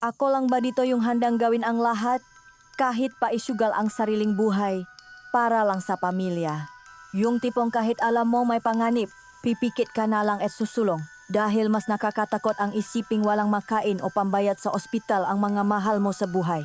Ako lang ba dito yung handang gawin ang lahat? Kahit pa isugal ang sariling buhay, para lang sa pamilya. Yung tipong kahit alam mo may panganib, pipikit ka na lang at susulong. Dahil mas nakakatakot ang isiping walang makain o pambayad sa ospital ang mga mahal mo sa buhay.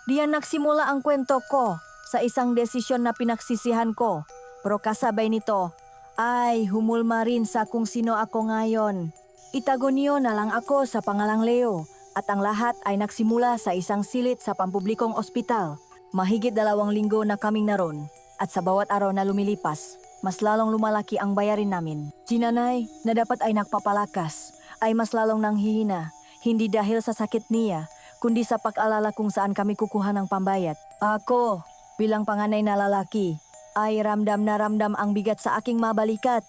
Diyan nagsimula ang kwento ko sa isang desisyon na pinagsisihan ko. Pero kasabay nito, ay humulma rin sa kung sino ako ngayon. Itago niyo na lang ako sa pangalang Leo. At ang lahat ay nagsimula sa isang silit sa pampublikong ospital. Mahigit 2 linggo na kaming naroon. At sa bawat araw na lumilipas, mas lalong lumalaki ang bayarin namin. Si nanay, na dapat ay nagpapalakas, ay mas lalong nanghihina. Hindi dahil sa sakit niya, kundi sa pag-alala kung saan kami kukuha ng pambayad. Ako, bilang panganay na lalaki, ay ramdam na ramdam ang bigat sa aking mabalikat.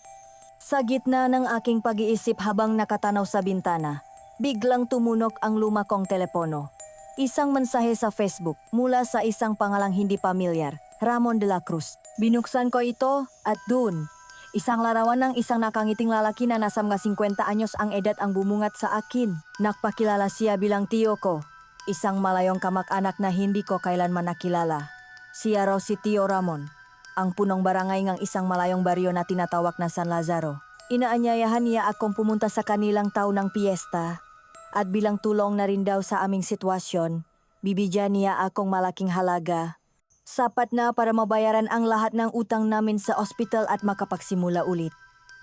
Sa gitna ng aking pag-iisip habang nakatanaw sa bintana, biglang tumunog ang luma kong telepono. Isang mensahe sa Facebook mula sa isang pangalang hindi pamilyar, Ramon de la Cruz. Binuksan ko ito at dun, isang larawan ng isang nakangiting lalaki na nasa mga 50 anyos ang edad ang bumungat sa akin. Nakpakilala siya bilang tiyo ko, isang malayong kamag-anak na hindi ko kailanman nakilala. Siya raw si Tio Ramon, ang punong barangay ng isang malayong baryo na tinatawag na San Lazaro. Inaanyayahan niya akong pumunta sa kanilang taunang piyesta. At bilang tulong na rin daw sa aming sitwasyon, bibigyan niya akong malaking halaga. Sapat na para mabayaran ang lahat ng utang namin sa ospital at makapagsimula ulit.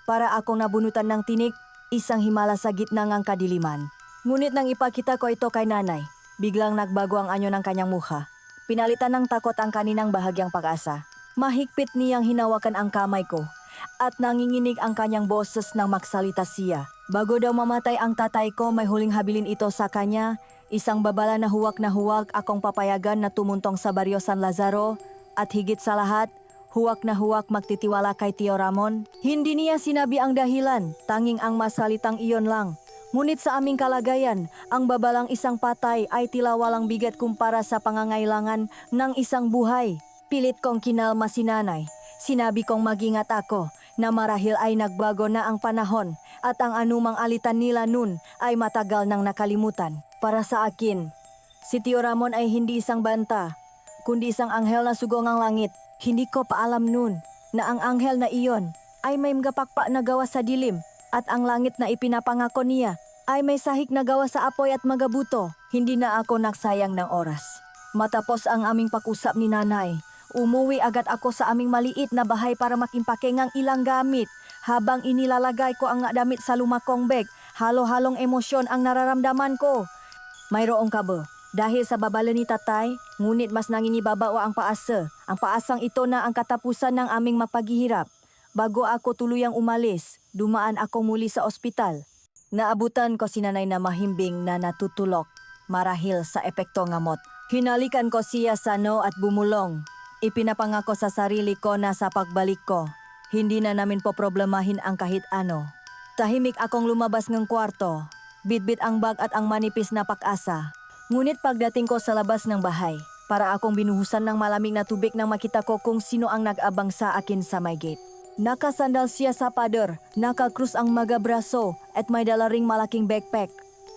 Para akong nabunutan ng tinik, isang himala sa gitna ng kadiliman. Ngunit nang ipakita ko ito kay nanay, biglang nagbago ang anyo ng kanyang mukha. Pinalitan ng takot ang kaninang bahagyang pag-asa. Mahigpit niyang hinawakan ang kamay ko at nanginginig ang kanyang boses nang magsalita siya. Bago daw mamatay ang tatay ko, may huling habilin ito sa kanya. Isang babala na huwag akong papayagan na tumuntong sa baryo San Lazaro. At higit sa lahat, huwag na huwag magtitiwala kay Tio Ramon. Hindi niya sinabi ang dahilan, tanging ang masalitang iyon lang. Ngunit sa aming kalagayan, ang babalang isang patay ay tila walang bigat kumpara sa pangangailangan ng isang buhay. Pilit kong kinalma si nanay. Sinabi kong mag-ingat ako na marahil ay nagbago na ang panahon at ang anumang alitan nila nun ay matagal nang nakalimutan. Para sa akin, si Tio Ramon ay hindi isang banta, kundi isang anghel na sugong ang langit. Hindi ko pa alam nun na ang anghel na iyon ay may magapakpa na gawa sa dilim at ang langit na ipinapangako niya ay may sahig na gawa sa apoy at magabuto. Hindi na ako nagsayang ng oras. Matapos ang aming pakusap ni nanay, umuwi agad ako sa aming maliit na bahay para makimpake ng ilang gamit. Habang inilalagay ko ang damit sa lumakong bag, halo-halong emosyon ang nararamdaman ko. Mayroong kabo. Dahil sa babala ni tatay, ngunit mas nangingibabaw ang paasa. Ang paasang ito na ang katapusan ng aming mapaghihirap. Bago ako tuluyang umalis, dumaan ako muli sa ospital. Naabutan ko si nanay na mahimbing na natutulok, marahil sa epekto ngamot. Hinalikan ko siya sa no at bumulong. Ipinapangako sa sarili ko na sa pagbalik ko, hindi na namin poproblemahin ang kahit ano. Tahimik akong lumabas ng kwarto, bitbit ang bag at ang manipis na pag-asa. Ngunit pagdating ko sa labas ng bahay, para akong binuhusan ng malamig na tubig nang makita ko kung sino ang nag-abang sa akin sa may gate. Nakasandal siya sa pader, nakakrus ang magabraso at may dala ring malaking backpack.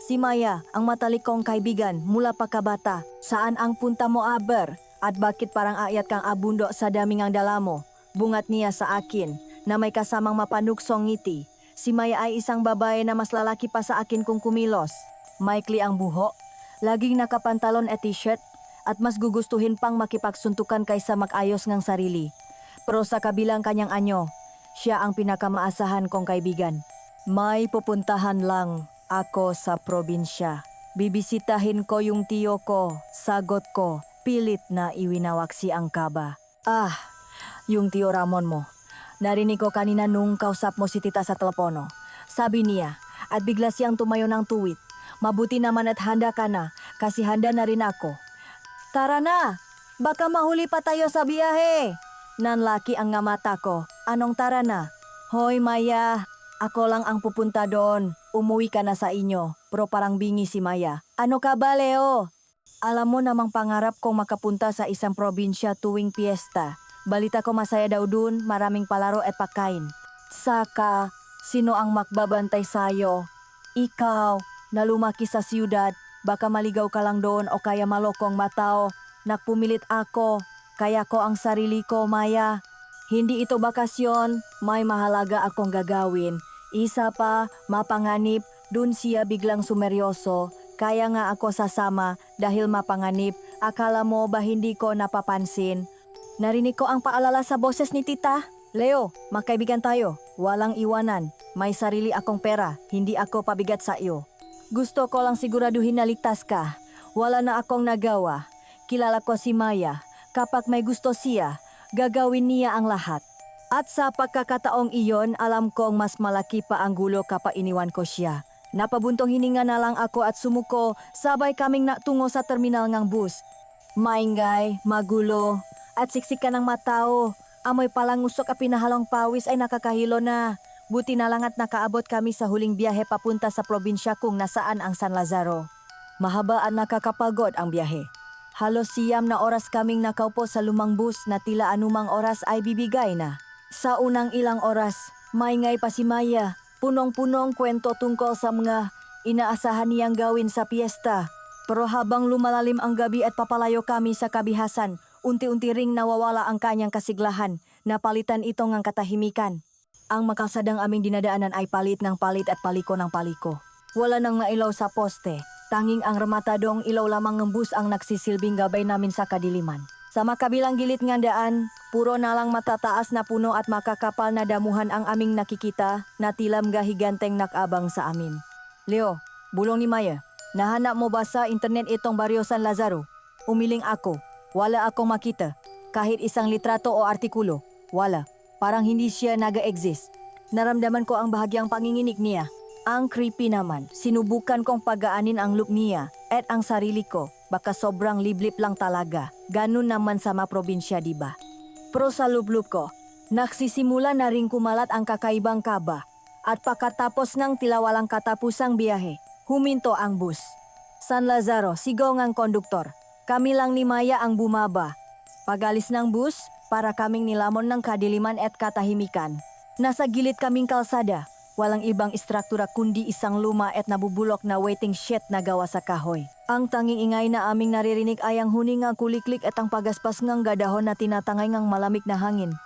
Si Maya, ang matalikong kaibigan mula pagkabata. Saan ang punta mo, Aber? At bakit parang ayat kang abundo sa daming ang dala mo? Bungat niya sa akin na may kasamang mapanuksong ngiti. Si Maya ay isang babae na mas lalaki pa sa akin kung kumilos. Maikli ang buho, laging nakapantalon at t-shirt, at mas gugustuhin pang makipagsuntukan kaysa mag-ayos ng sarili. Pero sa kabilang kanyang anyo, siya ang pinakamaasahan kong kaibigan. May pupuntahan lang ako sa probinsya. Bibisitahin ko yung tiyo ko, sagot ko, pilit na iwinawaksi ang kaba. Yung Tio Ramon mo. Narinig ko kanina nung kausap mo si tita sa telepono. Sabi niya, at bigla siyang tumayo ng tuwid. Mabuti naman at handa ka na, kasi handa na rin ako. Tara na! Baka mahuli pa tayo sa biyahe! Nanlaki ang nga mata ko. Anong tara na? Hoy Maya, ako lang ang pupunta doon. Umuwi ka na sa inyo. Pero parang bingi si Maya. Ano ka ba, Leo? Alam mo namang pangarap kong makapunta sa isang probinsya tuwing piyesta. Balita ko masaya daw dun, maraming palaro at pagkain. Saka, sino ang magbabantay sa'yo? Ikaw, na lumaki sa siyudad, baka maligaw ka lang doon o kaya malokong matao. Nagpumilit ako, kaya ko ang sarili ko, Maya. Hindi ito bakasyon, may mahalaga akong gagawin. Isa pa, mapanganib, dun siya biglang sumeryoso. Kaya nga ako sasama dahil mapanganib. Akala mo ba hindi ko napapansin? Narinig ko ang paalala sa boses ni Tita. Leo, magkaibigan tayo. Walang iwanan. May sarili akong pera. Hindi ako pabigat sa iyo. Gusto ko lang siguraduhin na ligtas ka. Wala na akong nagawa. Kilala ko si Maya. Kapag may gusto siya, gagawin niya ang lahat. At sa pagkakataong iyon, alam kong mas malaki pa ang gulo kapag iniwan ko siya. Napabuntong hininga na lang ako at sumuko, sabay kaming natungo sa terminal ng bus. Maingay, magulo, at siksikan ng matao. Amoy palang usok at pinahalong pawis ay nakakahilo na. Buti na lang at nakaabot kami sa huling biyahe papunta sa probinsya kung nasaan ang San Lazaro. Mahaba at nakakapagod ang biyahe. Halos 9 na oras kaming nakaupo sa lumang bus na tila anumang oras ay bibigay na. Sa unang ilang oras, maingay pa si Maya. Punong-punong kwento tungkol sa mga inaasahan niyang gawin sa piyesta. Pero habang lumalalim ang gabi at papalayo kami sa kabihasan, unti-unti ring nawawala ang kanyang kasiglahan, napalitan itong ang katahimikan. Ang makasadang aming dinadaanan ay palit ng palit at paliko ng paliko. Wala nang mailaw sa poste, tanging ang rematadong ilaw lamang ng bus ang nagsisilbing gabay namin sa kadiliman. Sa makabilang gilid ng daan, puro na lang matataas na puno at makakapal na damuhan ang aming nakikita na tilam gahiganteng nakabang sa amin. Leo, bulong ni Maya, nahanap mo ba sa internet itong Barrio San Lazaro? Umiling ako. Wala akong makita. Kahit isang litrato o artikulo. Wala. Parang hindi siya naga-exist. Naramdaman ko ang bahagyang panginginig niya. Ang creepy naman. Sinubukan kong pagaanin ang look niya at ang sarili ko. Baka sobrang liblip lang talaga. Ganun naman sa mga probinsya, diba? Pero sa loob-loob ko, nagsisimula na rin kumalat ang kakaibang kaba. At pagkatapos ng tilawalang katapusang biyahe, huminto ang bus. San Lazaro, sigaw ng konduktor. Kami lang ni Maya ang bumaba. Pagalis ng bus, para kaming nilamon ng kadiliman at katahimikan. Nasa gilid kaming kalsada, walang ibang istruktura kundi isang luma at nabubulok na waiting shed na gawa sa kahoy. Ang tanging ingay na aming naririnig ay ang huningang kuliklik at ang pagaspas ng gadahon na tinatangay ng malamig na hangin.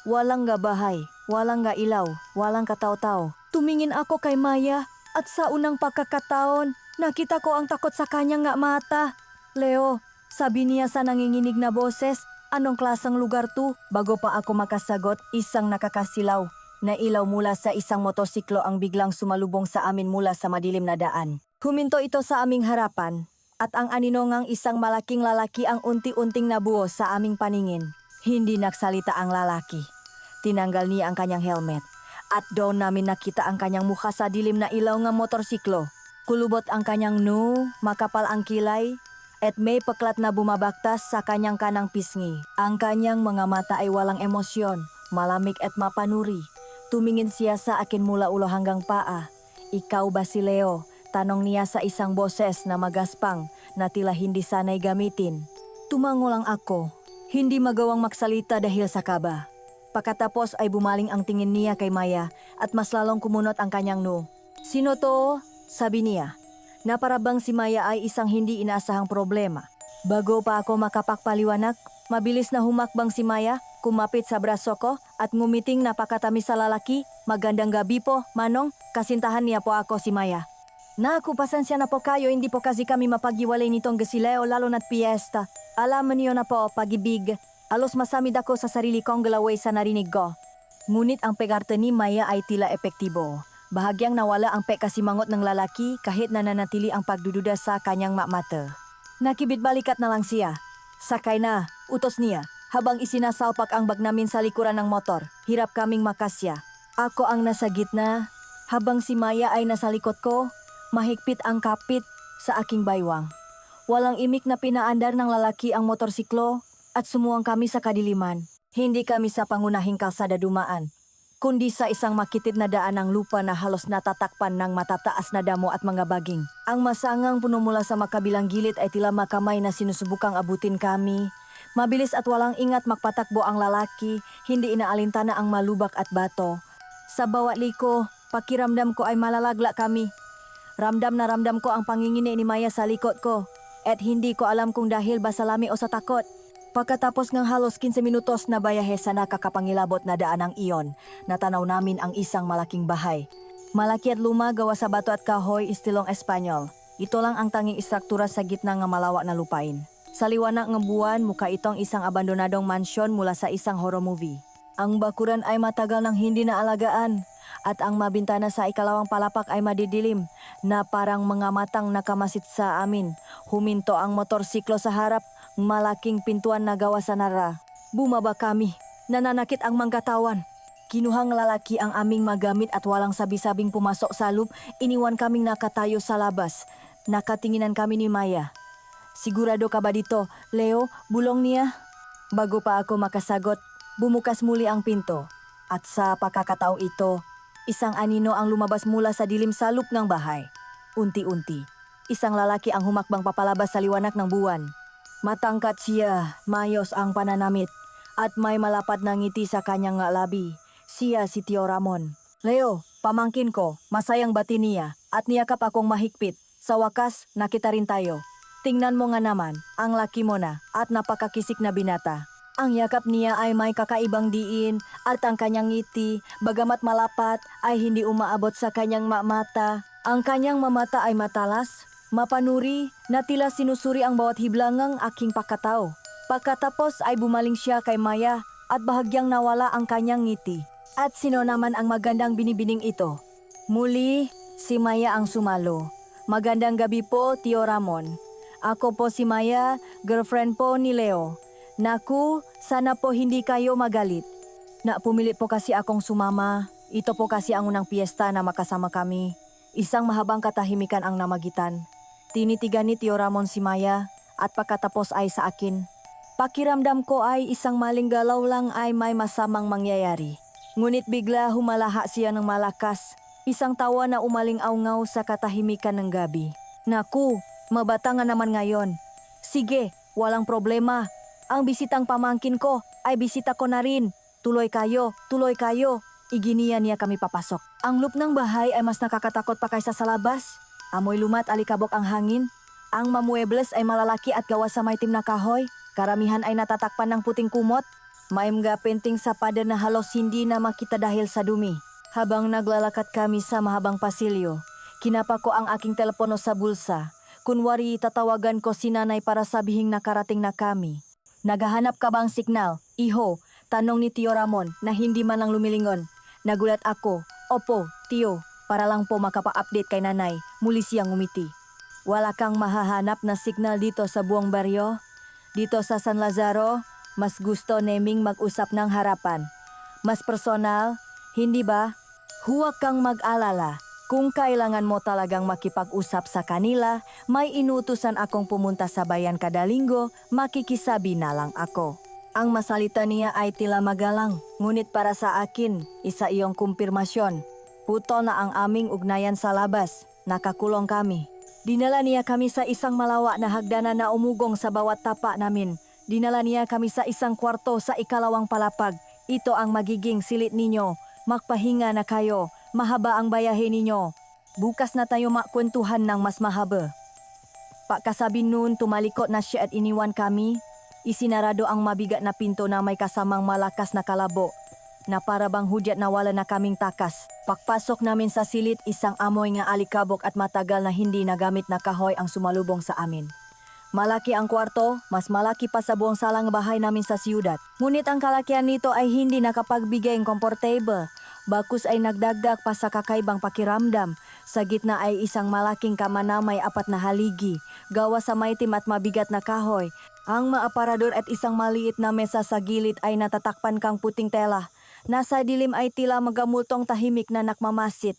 Walang nga bahay, walang nga ilaw, walang kataw-taw. Tumingin ako kay Maya at sa unang pagkakataon, nakita ko ang takot sa kanyang nga mata. Leo, sabi niya sa nanginginig na boses, anong klasang lugar to? Bago pa ako makasagot, isang nakakasilaw na ilaw mula sa isang motosiklo ang biglang sumalubong sa amin mula sa madilim na daan. Huminto ito sa aming harapan at ang aninongang isang malaking lalaki ang unti-unting nabuo sa aming paningin. Hindi nagsalita ang lalaki. Tinanggal niya ang kanyang helmet at doon namin nakita ang kanyang mukha sa dilim na ilaw ng motorsiklo. Kulubot ang kanyang makapal ang kilay, at may paklat na bumabaktas sa kanyang kanang pisngi. Ang kanyang mga mata ay walang emosyon, malamig at mapanuri. Tumingin siya sa akin mula ulo hanggang paa. Ikaw ba si Leo? Tanong niya sa isang boses na magaspang na tila hindi sanay gamitin. Tumango lang ako, hindi magawang magsalita dahil sa kaba. Pagkatapos ay bumaling ang tingin niya kay Maya at mas lalong kumunot ang kanyang Sino to? Sabi niya. Na para bang si Maya ay isang hindi inaasahang problema. Bago pa ako makapagpaliwanag, mabilis na humakbang si Maya, kumapit sa braso ko at ngumiting napakatamis sa lalaki. Magandang gabi po, Manong, kasintahan niya po ako si Maya. Naku, pasensya na po kayo, hindi po kasi kami mapaghiwalay nitong gasileo lalo na't piyesta. Alam niyo na po, pag-ibig, alos masamid ako sa sarili kong galaway sa narinig ko. Ngunit ang pegarte ni Maya ay tila epektibo. Bahagyang nawala ang pekasimangot ng lalaki kahit nananatili ang pagdududa sa kanyang mata. Nakibit-balikat na lang siya. Sakay na, utos niya, habang isinasalpak ang bag namin sa likuran ng motor. Hirap kaming makasya. Ako ang nasa gitna, habang si Maya ay nasa likod ko, mahigpit ang kapit sa aking baywang. Walang imik na pinaandar ng lalaki ang motorsiklo at sumuwang kami sa kadiliman. Hindi kami sa pangunahing kalsada dumaan, kundi sa isang makitid na daan ng lupa na halos natatakpan ng matataas na damo at mga baging. Ang masangang puno mula sa makabilang gilid ay tila makamay na sinusubukang abutin kami. Mabilis at walang ingat magpatakbo ang lalaki, hindi inaalintana ang malubak at bato. Sa bawat liko, pakiramdam ko ay malalagla kami. Ramdam na ramdam ko ang pangingini ni Maya sa likod ko. At hindi ko alam kung dahil ba sa lami o sa takot. Pagkatapos ng halos 15 minutos na bayahe sa nakakapangilabot na daan ng iyon, natanaw namin ang isang malaking bahay. Malaki at luma gawa sa bato at kahoy istilong Espanyol. Ito lang ang tanging istruktura sa gitna ng malawak na lupain. Sa liwanag ng buwan, mukha itong isang abandonadong mansyon mula sa isang horror movie. Ang bakuran ay matagal nang hindi naalagaan at ang mabintana sa ikalawang palapak ay madidilim na parang mga matang nakamasit sa amin. Huminto ang motorsiklo sa harap, malaking pintuan na gawa sa nara. Bumaba kami, nananakit ang manggatawan. Kinuhang lalaki ang aming magamit at walang sabi-sabing pumasok sa loob, iniwan kaming nakatayo sa labas. Nakatinginan kami ni Maya. Sigurado ka ba dito, Leo? Bulong niya. Bago pa ako makasagot, bumukas muli ang pinto. At sa pagkakataong ito, isang anino ang lumabas mula sa dilim salop ng bahay. Unti-unti, isang lalaki ang humakbang papalabas sa liwanag ng buwan. Matangkat siya, mayos ang pananamit, at may malapad na ngiti sa kanyang labi. Siya si Tio Ramon. Leo, pamangkin ko, masayang bati niya, at niyakap akong mahigpit. Sa wakas, nakita rin tayo. Tingnan mo nga naman, ang laki mo na, at napakakisik na binata. Ang yakap niya ay may kakaibang diin at ang kanyang ngiti, bagamat malapat, ay hindi umaabot sa kanyang mata. Ang kanyang mamata ay matalas, mapanuri, na tila sinusuri ang bawat hiblangang aking pakataw. Pagkatapos ay bumaling siya kay Maya at bahagyang nawala ang kanyang ngiti. At sino naman ang magandang binibining ito? Muli, si Maya ang sumalo. Magandang gabi po, Tio Ramon. Ako po si Maya, girlfriend po ni Leo. Naku, sana po hindi kayo magalit. Pumilit po kasi akong sumama. Ito po kasi ang unang piyesta na makasama kami. Isang mahabang katahimikan ang namagitan. Tinitigan ni Tio Ramon si Maya at pagkatapos ay sa akin. Pakiramdam ko ay isang maling galaw lang ay may masamang mangyayari. Ngunit bigla humalaha siya ng malakas. Isang tawa na umaling-awngaw sa katahimikan ng gabi. Naku, mabata nga naman ngayon. Sige, walang problema. Ang bisitang pamangkin ko ay bisita ko na rin. Tuloy kayo, tuloy kayo. Iginiya niya kami papasok. Ang loop ng bahay ay mas nakakatakot pa kaysa sa labas. Amoy lumat alikabok ang hangin. Ang mamuebles ay malalaki at gawa sa maitim na kahoy. Karamihan ay natatakpan ng puting kumot. May mga penting sa pader na halos hindi na makita dahil sa dumi. Habang naglalakad kami sa mahabang pasilyo, kinapa ko ang aking telepono sa bulsa. Kunwari tatawagan ko si nanay para sabihing nakarating na kami. Naghahanap ka bang signal? Iho, tanong ni Tio Ramon na hindi man lang lumilingon. Nagulat ako. Opo, Tio, para lang po makapa-update kay nanay. Muli siyang ngumiti. Wala kang mahahanap na signal dito sa buong baryo? Dito sa San Lazaro, mas gusto naming mag-usap ng harapan. Mas personal, hindi ba? Huwag kang mag-alala. Kung kailangan mo talagang makipag-usap sa kanila, may inutusan akong pumunta sa bayan kada linggo, makikisabi na lang ako. Ang masalita niya ay tila magalang, ngunit para sa akin, isa iyong kumpirmasyon. Putol na ang aming ugnayan sa labas, nakakulong kami. Dinala niya kami sa isang malawak na hagdanan na umugong sa bawat tapa namin. Dinala niya kami sa isang kwarto sa ikalawang palapag. Ito ang magiging silit ninyo. Magpahinga na kayo. Mahaba ang bayahe ninyo. Bukas na tayo makwentuhan ng mas mahaba. Pagkasabi noon, tumalikot na siya at iniwan kami. Isinarado ang mabigat na pinto na may kasamang malakas na kalabo na para bang hudyat na wala na kaming takas. Pagpasok namin sa silid, isang amoy nga alikabok at matagal na hindi nagamit na kahoy ang sumalubong sa amin. Malaki ang kwarto, mas malaki pa sa buong salang bahay namin sa siyudad. Ngunit ang kalakihan nito ay hindi nakapagbigay ng komportable. Bakus ay nagdagdag pa sa kakaibang pakiramdam. Sa gitna ay isang malaking kama na may 4 na haligi, gawa sa maitim at mabigat na kahoy. Ang maaparador at isang maliit na mesa sa gilid ay natatakpan kang puting tela. Nasa dilim ay tila magamultong tahimik na nakmamasit.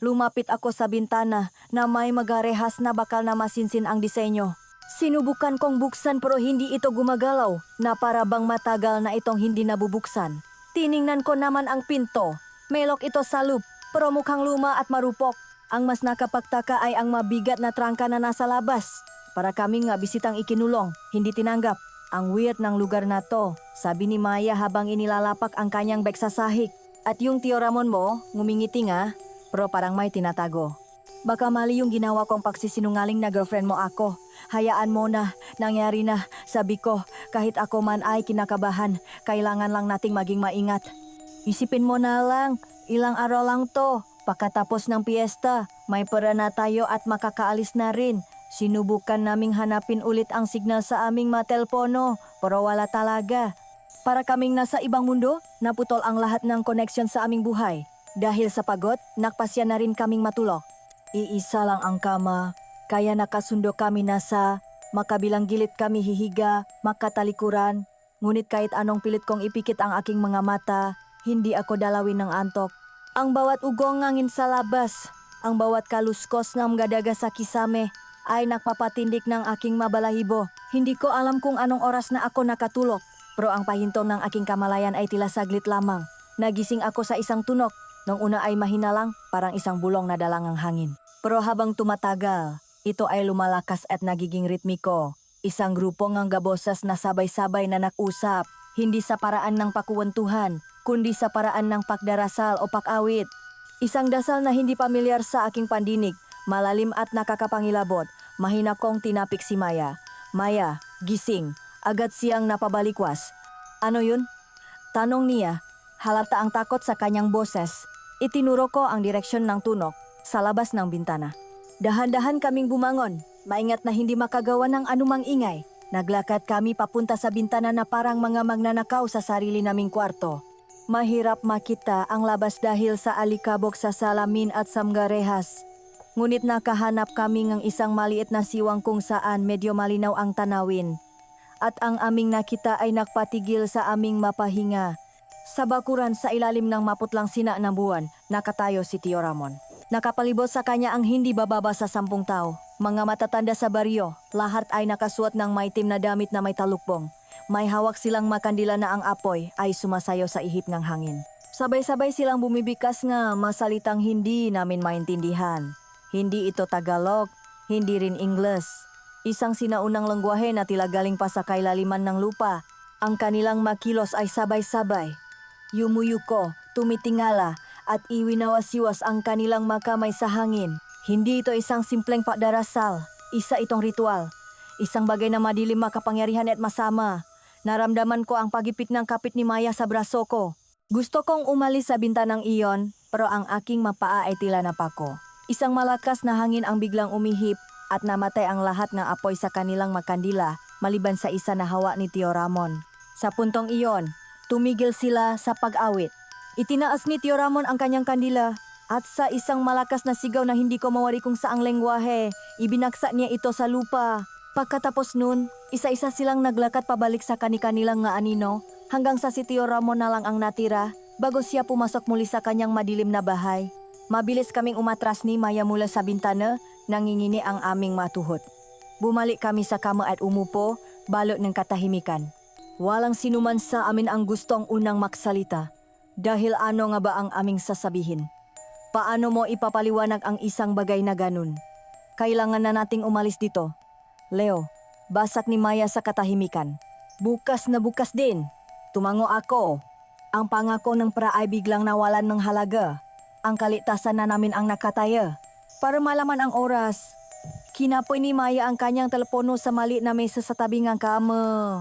Lumapit ako sa bintana na may magarehas na bakal na masinsin ang disenyo. Sinubukan kong buksan pero hindi ito gumagalaw na para bang matagal na itong hindi nabubuksan. Tiningnan ko naman ang pinto. May lock ito sa loop pero mukhang luma at marupok. Ang mas nakapagtaka ay ang mabigat na trangka na nasa labas. Para kaming nga bisitang ikinulong, hindi tinanggap. Ang weird ng lugar na to, sabi ni Maya habang inilalapak ang kanyang bag sa sahig. At yung Tio Ramon mo, ngumingiti nga, pero parang may tinatago. Baka mali yung ginawa kong pagsisinungaling na girlfriend mo ako. Hayaan mo na, nangyari na. Sabi ko, kahit ako man ay kinakabahan, kailangan lang nating maging maingat. Isipin mo na lang, ilang araw lang to. Pagkatapos ng piyesta, may pera na tayo at makakaalis na rin. Sinubukan naming hanapin ulit ang signal sa aming matelpono, pero wala talaga. Para kaming nasa ibang mundo, naputol ang lahat ng koneksyon sa aming buhay. Dahil sa pagod, nakpasya na rin kaming matulog. Iisa lang ang kama, kaya nakasundo kami nasa makabilang gilid kami hihiga, makatalikuran. Ngunit kahit anong pilit kong ipikit ang aking mga mata, hindi ako dalawin ng antok. Ang bawat ugong ngangin sa labas, ang bawat kaluskos ng gadaga sa kisame ay nagpapatindik ng aking mabalahibo. Hindi ko alam kung anong oras na ako nakatulog, pero ang pahintong ng aking kamalayan ay tila saglit lamang. Nagising ako sa isang tunok, nung una ay mahina lang, parang isang bulong na dalangang hangin. Pero habang tumatagal, ito ay lumalakas at nagiging ritmiko. Isang grupo ng gabosas na sabay-sabay na nag-usap, hindi sa paraan ng pakuwentuhan, kundi sa paraan ng pagdarasal o pag-awit. Isang dasal na hindi pamilyar sa aking pandinig, malalim at nakakapangilabot. Mahina kong tinapik si Maya. Maya, gising. Agad siyang napabalikwas. Ano yun? Tanong niya. Halata ang takot sa kanyang boses. Itinuro ko ang direksyon ng tunok sa labas ng bintana. Dahan-dahan kaming bumangon. Maingat na hindi makagawa ng anumang ingay. Naglakad kami papunta sa bintana na parang mga magnanakaw sa sarili naming kwarto. Mahirap makita ang labas dahil sa alikabok sa salamin at samgarehas. Ngunit nakahanap kami ng isang maliit na siwang kung saan medyo malinaw ang tanawin. At ang aming nakita ay nagpatigil sa aming mapahinga. Sa bakuran sa ilalim ng maputlang sina ng buwan, nakatayo si Tio Ramon. Nakapalibot sa kanya ang hindi bababa sa 10 tao. Mga matatanda sa baryo, lahat ay nakasuot ng maitim na damit na may talukbong. May hawak silang makandila na ang apoy ay sumasayaw sa ihip ng hangin. Sabay-sabay silang bumibikas nga masalitang hindi namin maintindihan. Hindi ito Tagalog, hindi rin Ingles. Isang sinaunang lengguwahe na tila galing pa sa kailaliman ng lupa. Ang kanilang makilos ay sabay-sabay. Yumuyuko, tumitingala at iwinawasiwas ang kanilang makamay sa hangin. Hindi ito isang simpleng pagdarasal, isa itong ritual. Isang bagay na madilim makapangyarihan at masama. Naramdaman ko ang pagipit ng kapit ni Maya sa braso ko. Gusto kong umalis sa bintanang iyon, pero ang aking mapaa ay tila napako. Isang malakas na hangin ang biglang umihip at namatay ang lahat ng apoy sa kanilang makandila maliban sa isa na hawa ni Tio Ramon. Sa puntong iyon, tumigil sila sa pag-awit. Itinaas ni Tio Ramon ang kanyang kandila at sa isang malakas na sigaw na hindi ko mawari kung saang lengguwahe, ibinagsak niya ito sa lupa. Pagkatapos nun, isa-isa silang naglakad pabalik sa kani-kanilang nga anino hanggang sa si Tio Ramon na lang ang natira bago siya pumasok muli sa kanyang madilim na bahay. Mabilis kaming umatras ni Maya mula sa bintana, nangingini ang aming matuhot. Bumalik kami sa kama at umupo, balot ng katahimikan. Walang sinuman sa amin ang gustong unang maksalita. Dahil ano nga ba ang aming sasabihin? Paano mo ipapaliwanag ang isang bagay na ganun? Kailangan na nating umalis dito. Leo, basak ni Maya sa katahimikan. Bukas na bukas din. Tumango ako. Ang pangako ng pra ay biglang nawalan ng halaga. Ang kaligtasan na namin ang nakataya. Para malaman ang oras, kinapoy ni Maya ang kanyang telepono sa maliit na mesa sa tabi ng kama.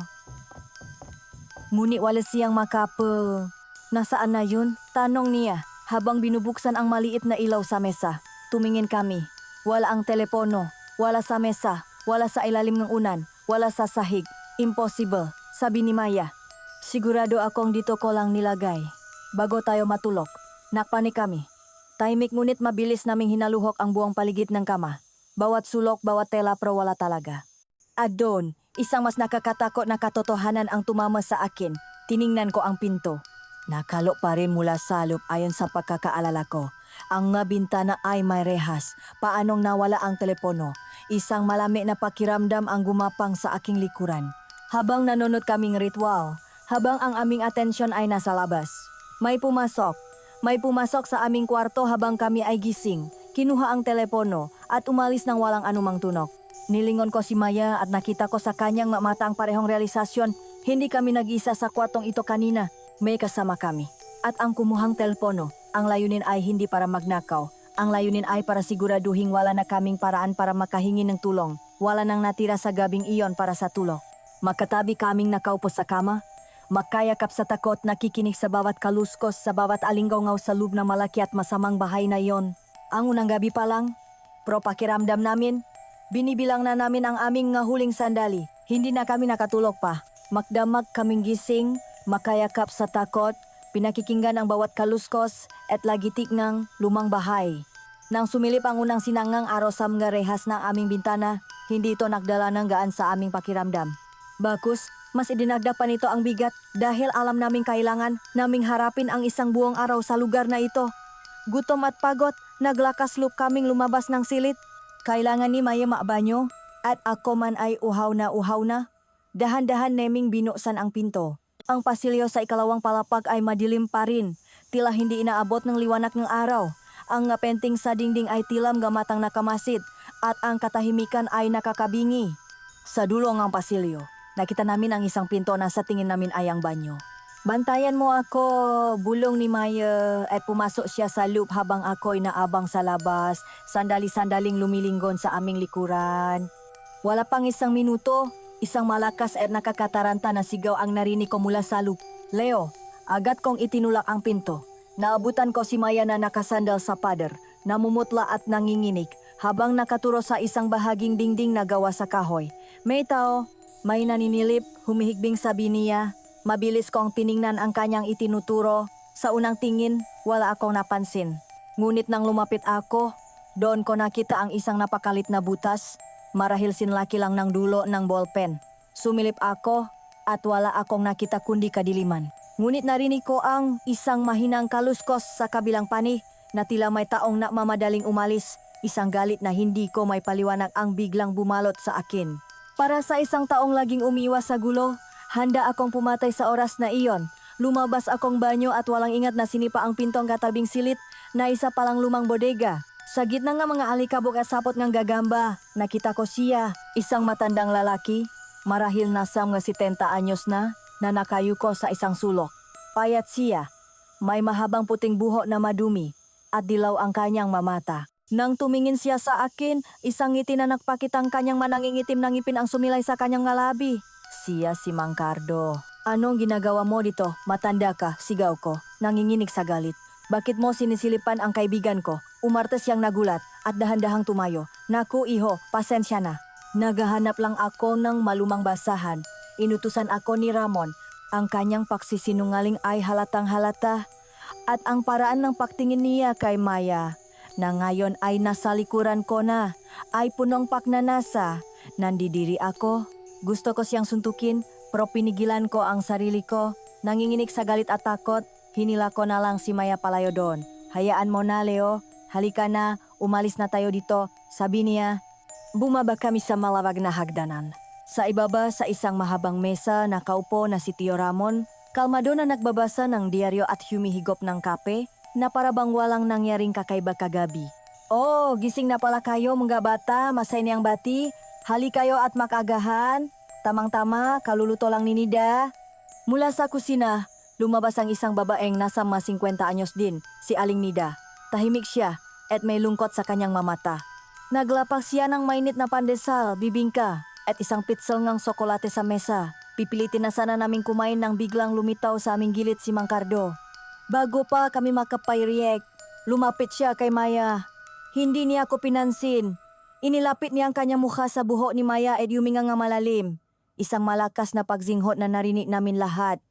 Ngunit wala siyang makapa. Nasaan na yun? Tanong niya habang binubuksan ang maliit na ilaw sa mesa. Tumingin kami. Wala ang telepono, wala sa mesa, wala sa ilalim ng unan, wala sa sahig. Impossible, sabi ni Maya. Sigurado akong dito ko lang nilagay. Bago tayo matulog, nakpanik kami. Tahimik ngunit mabilis naming hinaluhok ang buong paligid ng kama. Bawat sulok, bawat tela pero wala talaga. At doon, isang mas nakakatakot na katotohanan ang tumama sa akin. Tiningnan ko ang pinto. Nakalo pa rin mula sa loob ayon sa pagkakaalala ko. Ang nga bintana ay may rehas. Paanong nawala ang telepono? Isang malamig na pakiramdam ang gumapang sa aking likuran. Habang nanonood kaming ritual, habang ang aming atensyon ay nasa labas. May pumasok. May pumasok sa aming kwarto habang kami ay gising. Kinuha ang telepono at umalis ng walang anumang tunog. Nilingon ko si Maya at nakita ko sa kanyang mata ang parehong realisasyon. Hindi kami nag-isa sa kwartong ito kanina. May kasama kami. At ang kumuhang telepono, ang layunin ay hindi para magnakaw. Ang layunin ay para siguraduhing wala na kaming paraan para makahingi ng tulong. Wala nang natira sa gabing iyon para sa tulong. Makatabi kaming nakaupo sa kama, makayakap sa takot, nakikinig sa bawat kaluskos, sa bawat alinggaw sa loob ng malaki at masamang bahay na iyon. Ang unang gabi pa lang, pakiramdam namin, binibilang na namin ang aming nga huling sandali. Hindi na kami nakatulog pa. Magdamag kaming gising, makayakap sa takot, pinakikinggan ang bawat kaluskos at lagitik ng lumang bahay. Nang sumilip ang unang sinangang araw sa mga rehas ng aming bintana, hindi ito nagdala ng gaan sa aming pakiramdam. Bakus, mas idinagdag pa nito ang bigat dahil alam naming kailangan naming harapin ang isang buong araw sa lugar na ito. Gutom at pagod, naglakas loob kaming lumabas ng silid. Kailangan ni Maya mabanyo at ako man ay uhaw na uhaw na. Dahan-dahan naming binuksan ang pinto. Ang pasilyo sa ikalawang palapag ay madilim pa rin. Tila hindi inaabot ng liwanag ng araw. Ang ngapenting sa dingding ay tilam gamatang nakamasid at ang katahimikan ay nakakabingi. Sa dulo ng pasilyo, nakita namin ang isang pinto na sa tingin namin ay ang banyo. Bantayan mo ako, bulong ni Maya at pumasok siya sa loop habang ako'y naabang sa labas, sandali-sandaling lumilinggon sa aming likuran. Wala pang isang minuto, isang malakas at nakakataranta na sigaw ang narinig ko mula sa loop. Leo, agad kong itinulak ang pinto. Naabutan ko si Maya na nakasandal sa pader, namumutla at nanginginig habang nakaturo sa isang bahaging dingding na gawa sa kahoy. May tao, may naninilip, humihigbing sabi niya. Mabilis kong tiningnan ang kanyang itinuturo. Sa unang tingin, wala akong napansin. Ngunit nang lumapit ako, doon ko nakita ang isang napakalit na butas. Marahil sinlaki lang ng dulo ng ballpen. Sumilip ako at wala akong nakita kundi kadiliman. Ngunit narinig ko ang isang mahinang kaluskos sa kabilang panig na tila may taong namamadaling umalis. Isang galit na hindi ko may paliwanag ang biglang bumalot sa akin. Para sa isang taong laging umiwas sa gulo, handa akong pumatay sa oras na iyon. Lumabas akong banyo at walang ingat na sinipa ang pintong katabing silit na isa palang lumang bodega. Sa gitna ng mga alikabok at sapot ng gagamba, nakita ko siya, isang matandang lalaki, marahil nasa mga 70 anyos na nakayuko sa isang sulok. Payat siya, may mahabang puting buhok na madumi at dilaw ang kanyang mamata. Nang tumingin siya sa akin, isang ngiti na nagpakitang kanyang manangingitim na ngipin ang sumilay sa kanyang ngalabi. Siya si Mang Cardo. Anong ginagawa mo dito? Matanda ka, sigaw ko, nanginginig sa galit. Bakit mo sinisilipan ang kaibigan ko? Umarte siyang nagulat at dahan-dahang tumayo. Naku iho, pasensya na. Naghahanap lang ako ng malumang basahan. Inutusan ako ni Ramon. Ang kanyang pagsisinungaling ay halatang halata. At ang paraan ng pagtingin niya kay Maya, na ngayon ay nasa likuran ko na, ay punong pagnanasa. Nandidiri ako. Gusto ko siyang suntukin, pero pinigilan ko ang sarili ko. Nanginginig sa galit at takot, hinila ko na lang si Maya palayo doon. Hayaan mo na, Leo. Halika na, umalis na tayo dito, sabi niya. Bumaba kami sa malawag na hagdanan. Sa ibaba sa isang mahabang mesa, nakaupo na si Tio Ramon, kalmado na nagbabasa ng diaryo at humihigop ng kape, na parabang walang nangyaring kakaiba kagabi. Oh, gising na pala kayo mga bata, masay niyang bati. Hali kayo at makagahan. Tamang-tama, kaluluto lang ni Nida. Mula sa kusina, lumabas ang isang babaeng nasa mga 50 anyos din, si Aling Nida. Tahimik siya at may lungkot sa kanyang mamata. Naglapak siya ng mainit na pandesal, bibingka at isang pitsel ng sokolate sa mesa. Pipilitin na sana naming kumain nang biglang lumitaw sa aming gilid si Mang Cardo. Bago pa kami makapayriyek, lumapit siya kay Maya. Hindi niya ako pinansin. Inilapit niya ang kanyang mukha sa buhok ni Maya at yuminga nga malalim. Isang malakas na pagzinghot na narinig namin lahat.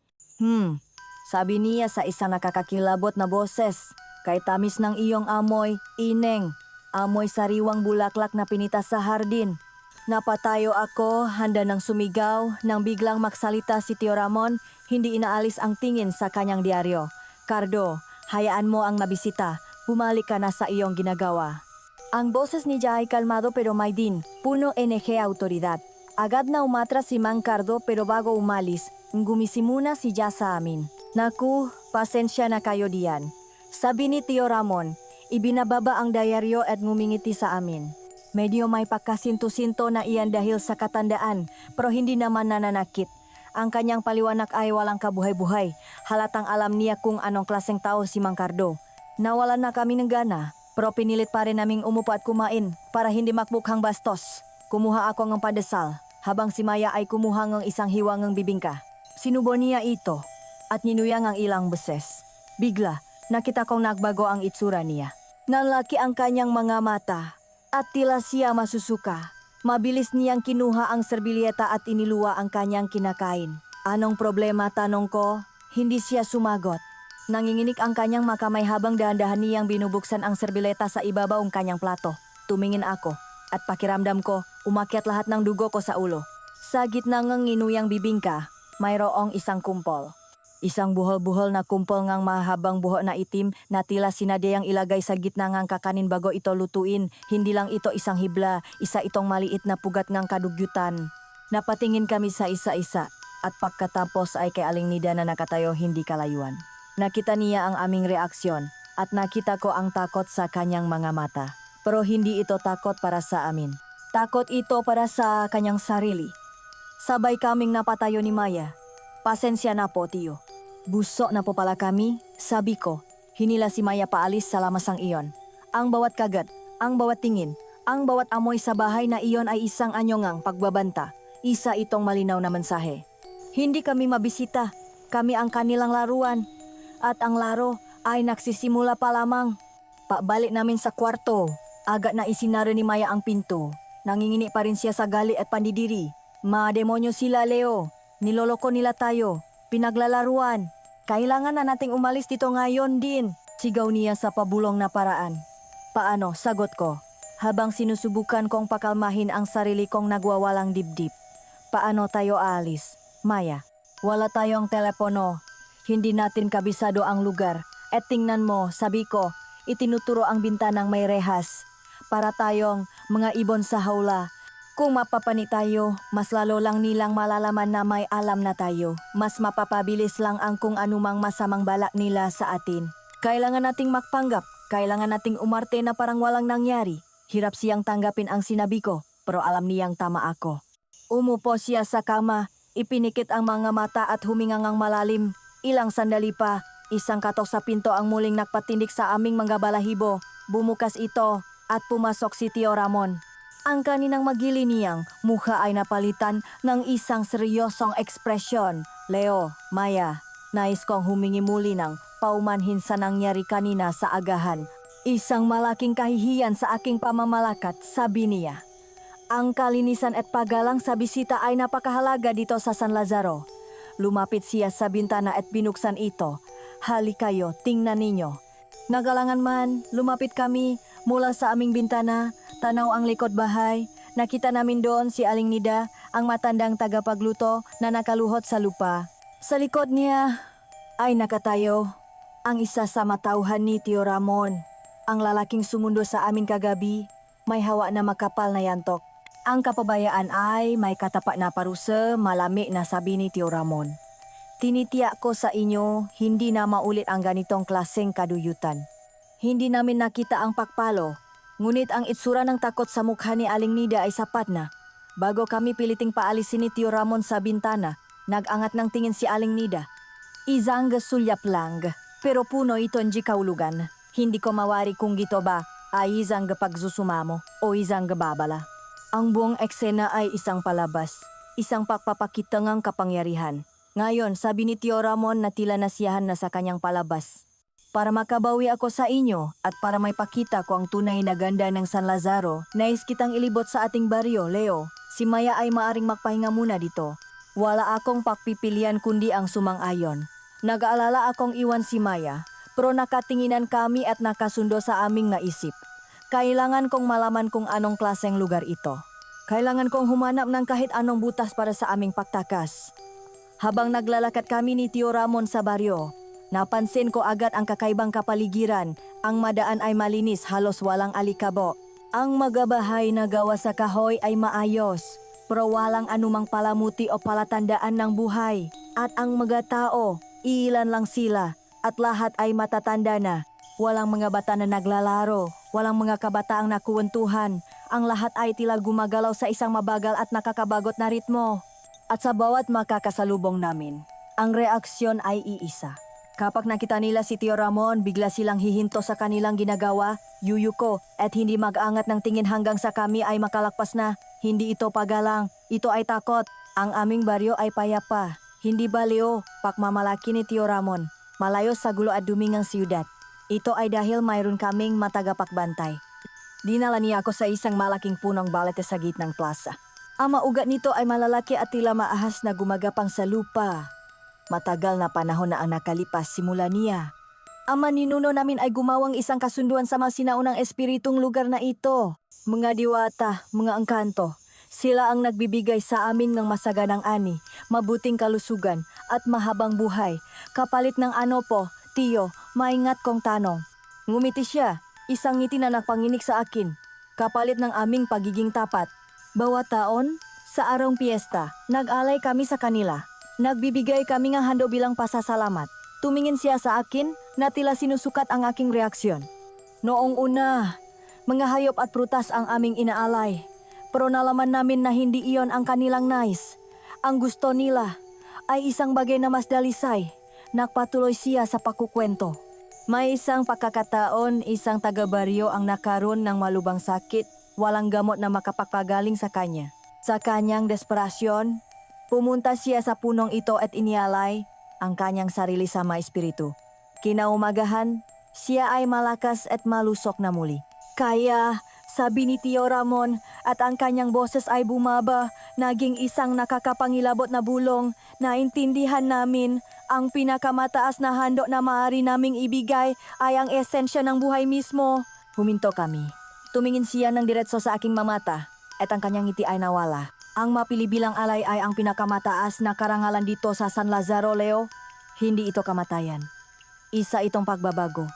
Sabi niya sa isang nakakakilabot na boses. Kay tamis ng iyong amoy, ineng. Amoy sariwang bulaklak na pinitas sa hardin. Napatayo ako, handa ng sumigaw, nang biglang maksalita si Tio Ramon, hindi inaalis ang tingin sa kanyang diaryo. Cardo, hayaan mo ang mabisita. Bumalik ka na sa iyong ginagawa. Ang boses ni Jai kalmado pero may din, puno NG autoridad. Agad na umatras si Mang Cardo pero bago umalis, gumisimuna si Jai sa amin. Naku, pasensya na kayo diyan. Sabi ni Tio Ramon, ibinababa ang diaryo at ngumingiti sa amin. Medyo may pagkasinto-sinto na iyan dahil sa katandaan, pero hindi naman nananakit. Ang kanyang paliwanag ay walang kabuhay-buhay. Halatang alam niya kung anong klaseng tao si Mang Cardo. Nawalan na kami ng gana, Pero pinilit pa rin naming umupo at kumain para hindi makmukhang bastos. Kumuha ako ng padesal, habang si Maya ay kumuha ng isang hiwangang bibingka. Sinubo niya ito at ninuyang ang ilang beses. Bigla, nakita kong nagbago ang itsura niya. Nalaki ang kanyang mga mata at tila siya masusuka. Mabilis niyang kinuha ang serbilyeta at iniluwa ang kanyang kinakain. Anong problema, tanong ko? Hindi siya sumagot. Nanginginig ang kanyang makamay habang dahan-dahan niyang binubuksan ang serbilyeta sa ibabaw ng kanyang plato. Tumingin ako at pakiramdam ko, umakyat lahat ng dugo ko sa ulo. Sa gitna ng inuyang bibingka, mayroong isang kumpol. Isang buhol-buhol na kumpol ngang mahabang buho na itim na tila sinadyang ilagay sa gitna ngang kakanin bago ito lutuin. Hindi lang ito isang hibla, isa itong maliit na pugat ngang kadugyutan. Napatingin kami sa isa-isa at pagkatapos ay kay Aling Nida na nakatayo hindi kalayuan. Nakita niya ang aming reaksyon at nakita ko ang takot sa kanyang mga mata. Pero hindi ito takot para sa amin. Takot ito para sa kanyang sarili. Sabay kaming napatayo ni Maya. Pasensya na po, tiyo. Buso na po pala kami, sabi ko. Hinila si Maya paalis sa lamasang iyon. Ang bawat kagat, ang bawat tingin, ang bawat amoy sa bahay na iyon ay isang anyongang pagbabanta. Isa itong malinaw na mensahe. Hindi kami mabisita, kami ang kanilang laruan. At ang laro ay nagsisimula pa lamang. Pabalik namin sa kwarto, agad na isinara ni Maya ang pinto. Nangingini pa rin siya sa galit at pandidiri. Demonyo sila, Leo. Niloloko nila tayo. Pinaglalaruan. Kailangan na nating umalis dito ngayon din. Sigaw niya sa pabulong na paraan. Paano? Sagot ko. Habang sinusubukan kong pakalmahin ang sarili kong nagwawalang dibdib. Paano tayo aalis? Maya, wala tayong telepono. Hindi natin kabisado ang lugar. At tingnan mo, sabi ko, itinuturo ang bintanang may rehas. Para tayong mga ibon sa hawla. Kung mapapani tayo, mas lalo lang nilang malalaman na may alam na tayo. Mas mapapabilis lang ang kung anumang masamang balak nila sa atin. Kailangan nating magpanggap. Kailangan nating umarte na parang walang nangyari. Hirap siyang tanggapin ang sinabi ko, pero alam niyang tama ako. Umupo siya sa kama, ipinikit ang mga mata at humingang ang malalim. Ilang sandali pa, isang katok sa pinto ang muling nagpatindik sa aming mga balahibo. Bumukas ito at pumasok si Tio Ramon. Ang kaninang magili niyang mukha ay napalitan ng isang seryosong ekspresyon. Leo, Maya, nais kong humingi muli ng paumanhin sa nangyari kanina sa agahan. Isang malaking kahihiyan sa aking pamamalakat, sabi niya. Ang kalinisan at paggalang sa bisita ay napakahalaga dito sa San Lazaro. Lumapit siya sa bintana at binuksan ito. Hali kayo, tingnan ninyo. Nagalangan man, lumapit kami mula sa aming bintana, tanaw ang likod bahay. Nakita namin doon si Aling Nida, ang matandang tagapagluto na nakaluhot sa lupa. Sa likod niya ay nakatayo ang isa sa matauhan ni Tio Ramon. Ang lalaking sumundo sa amin kagabi, may hawa na makapal na yantok. Ang kapabayaan ay may katapat na parusa, malami na sabi ni Tio Ramon. Tinitiyak ko sa inyo, hindi na maulit ang ganitong klaseng kaduyutan. Hindi namin nakita ang pakpalo, ngunit ang itsura ng takot sa mukha ni Aling Nida ay sapat na. Bago kami piliting paalisin ni Tio Ramon sa bintana, nag-angat ng tingin si Aling Nida. Isang sulyap lang, pero puno ito ng kaulugan. Hindi ko mawari kung gito ba ay isang pagsusumamo o isang babala. Ang buong eksena ay isang palabas, isang pagpapakita ng kapangyarihan. Ngayon, sabi ni Tio Ramon na tila nasiyahan na sa kanyang palabas. Para makabawi ako sa inyo at para may pakita ko ang tunay na ganda ng San Lazaro, nais kitang ilibot sa ating baryo, Leo. Si Maya ay maaring magpahinga muna dito. Wala akong pagpipilian kundi ang sumang-ayon. Nag-aalala akong iwan si Maya, pero nakatinginan kami at nakasundo sa aming naisip. Kailangan kong malaman kung anong klaseng lugar ito. Kailangan kong humanap ng kahit anong butas para sa aming pagtakas. Habang naglalakad kami ni Tio Ramon sa baryo, napansin ko agad ang kakaibang kapaligiran. Ang madaan ay malinis, halos walang alikabo. Ang magabahay na gawa sa kahoy ay maayos, pero walang anumang palamuti o palatandaan ng buhay. At ang mga tao, ilan lang sila, at lahat ay matatanda na. Walang mga bata na naglalaro, walang mga kabataang nakuwentuhan. Ang lahat ay tila gumagalaw sa isang mabagal at nakakabagot na ritmo. At sa bawat makakasalubong namin, ang reaksyon ay iisa. Kapag nakita nila si Tio Ramon, bigla silang hihinto sa kanilang ginagawa, yuyuko, at hindi mag-angat ng tingin hanggang sa kami ay makalakpas na. Hindi ito pagalang, ito ay takot. Ang aming baryo ay payapa. Hindi baliw, pakmamalaki ni Tio Ramon. Malayo sa gulo at dumingang siyudad. Ito ay dahil mayroon kaming matagapakbantay. Dinala niya ako sa isang malaking punong balete sa gitnang plaza. Ang maugat nito ay malalaki at tila maahas na gumagapang sa lupa. Matagal na panahon na ang nakalipas simula niya. Ang maninuno namin ay gumawang isang kasunduan sa mga sinaunang espiritong lugar na ito. Mga diwata, mga engkanto. Sila ang nagbibigay sa amin ng masaganang ani, mabuting kalusugan at mahabang buhay. Kapalit ng ano po, Tiyo, maingat kong tanong. Ngumiti siya, isang ngiti na nagpanginig sa akin. Kapalit ng aming pagiging tapat. Bawat taon, sa araw piyesta, nag-alay kami sa kanila. Nagbibigay kami ng hando bilang pasasalamat. Tumingin siya sa akin na tila sinusukat ang aking reaksyon. Noong una, mga hayop at prutas ang aming inaalay. Pero nalaman namin na hindi iyon ang kanilang nais. Ang gusto nila ay isang bagay na mas dalisay. Nagpatuloy siya sa pakukwento. May isang pagkakataon, isang taga-baryo ang nakaroon ng malubang sakit. Walang gamot na makapagpagaling sa kanya. Sa kanyang desperasyon, pumunta siya sa punong ito at inialay ang kanyang sarili sa mga espiritu. Kinaumagahan, siya ay malakas at malusok na muli. Kaya, sabi ni Tio Ramon at ang kanyang boses ay bumaba, naging isang nakakapangilabot na bulong, naintindihan namin ang pinakamataas na handog na maaari naming ibigay ay ang esensya ng buhay mismo. Huminto kami. Tumingin siya ng diretso sa aking mamata at ang kanyang ngiti ay nawala. Ang mapili bilang alay ay ang pinakamataas na karangalan dito sa San Lazaro, Leo. Hindi ito kamatayan. Isa itong pagbabago.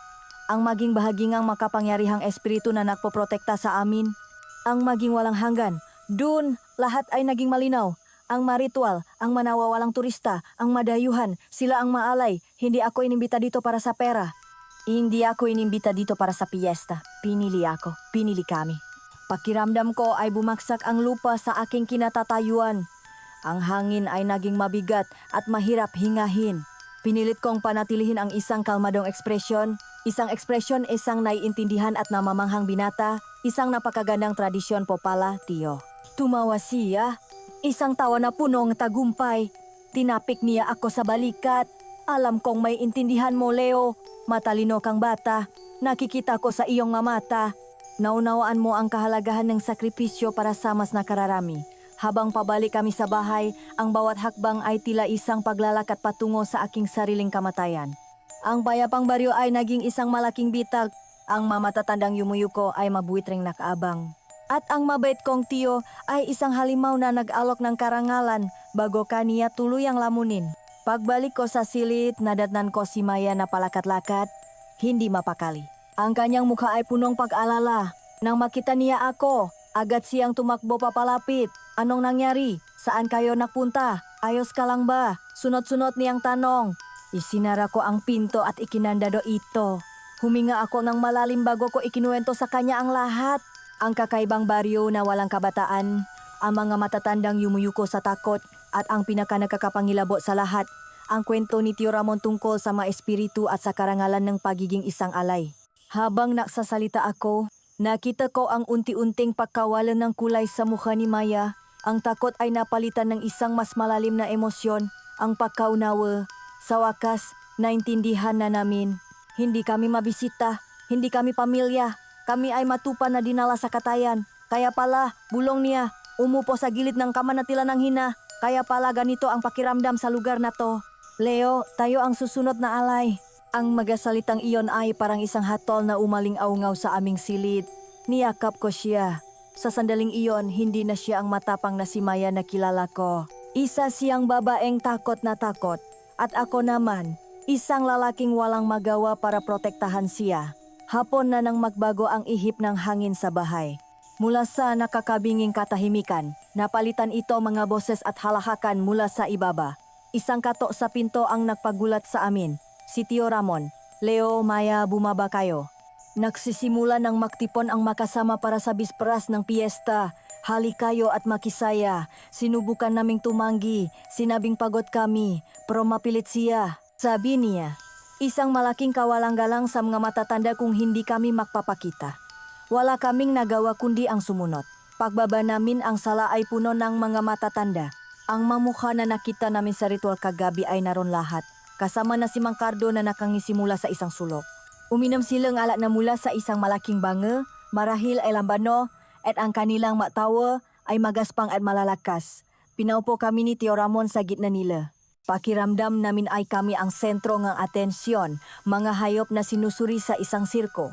Ang maging bahagingang makapangyarihang espiritu na nagpoprotekta sa amin. Ang maging walang hanggan. Dun, lahat ay naging malinaw. Ang maritual, ang manawawalang turista, ang madayuhan, sila ang maalay. Hindi ako inimbita dito para sa pera. Hindi ako inimbita dito para sa piyesta. Pinili ako. Pinili kami. Pakiramdam ko ay bumagsak ang lupa sa aking kinatatayuan. Ang hangin ay naging mabigat at mahirap hingahin. Pinilit kong panatilihin ang isang kalmadong ekspresyon. Isang ekspresyon, isang naiintindihan at namamanghang binata. Isang napakagandang tradisyon po pala, Tiyo. Tumawa siya. Isang tawa na punong tagumpay. Tinapik niya ako sa balikat. Alam kong may intindihan mo, Leo. Matalino kang bata. Nakikita ko sa iyong mamata. Naunawaan mo ang kahalagahan ng sakripisyo para sa mas nakararami. Habang pabalik kami sa bahay, ang bawat hakbang ay tila isang paglalakad patungo sa aking sariling kamatayan. Ang payapang baryo ay naging isang malaking bitag. Ang mamatatandang yumuyuko ay mabuitring nakaabang. At ang mabait kong tiyo ay isang halimaw na nag-alok ng karangalan bago kaniya tuluyang lamunin. Pagbalik ko sa silid, nadatnan ko si Maya na palakat-lakat, hindi mapakali. Ang kanyang mukha ay punong pag-alala. Nang makita niya ako, agad siyang tumakbo papalapit. Anong nangyari? Saan kayo napunta? Ayos ka lang ba? Sunod-sunod niyang tanong. Isinara ko ang pinto at ikinandado ito. Huminga ako ng malalim bago ko ikinuwento sa kanya ang lahat. Ang kakaibang baryo na walang kabataan, ang mga matatandang yumuyuko sa takot at ang pinaka-nakakapangilabot sa lahat, ang kwento ni Tio Ramon tungkol sa mga espiritu at sa karangalan ng pagiging isang alay. Habang nagsasalita ako, nakita ko ang unti-unting pagkawalan ng kulay sa mukha ni Maya. Ang takot ay napalitan ng isang mas malalim na emosyon, ang pagkaunawa. Sa wakas, naintindihan na namin. Hindi kami mabisita, hindi kami pamilya. Kami ay matupa na dinala sa katayan. Kaya pala, bulong niya, umupo sa gilid ng kama na tila ng hina. Kaya pala ganito ang pakiramdam sa lugar na to. Leo, tayo ang susunod na alay. Ang magasalitang iyon ay parang isang hatol na umaling-aungaw sa aming silid. Niyakap ko siya. Sa sandaling iyon, hindi na siya ang matapang na si Maya na kilala ko. Isa siyang babaeng takot na takot. At ako naman, isang lalaking walang magawa para protektahan siya. Hapon na nang magbago ang ihip ng hangin sa bahay. Mula sa nakakabinging katahimikan, napalitan ito mga boses at halahakan mula sa ibaba. Isang katok sa pinto ang nagpagulat sa amin. Si Tio Ramon, Leo, Maya, bumaba kayo. Nagsisimula ng magtipon ang makasama para sa bisperas ng piyesta. Hali kayo at makisaya. Sinubukan naming tumanggi. Sinabing pagod kami, pero mapilit siya. Sabi niya, Isang malaking kawalang-galang sa mga matatanda kung hindi kami magpapakita. Wala kaming nagawa kundi ang sumunod. Pagbaba namin ang sala ay puno ng mga matatanda. Ang mamukha na nakita namin sa ritual kagabi ay naroon lahat. Kasama na si Mang Cardo na nakangisi mula sa isang sulok. Uminom silang alak na mula sa isang malaking bange, marahil ay lambano, at ang kanilang matawa ay magaspang at malalakas. Pinaupo kami ni Tio Ramon sa gitna nila. Pakiramdam namin ay kami ang sentro ng atensyon, mga hayop na sinusuri sa isang sirko.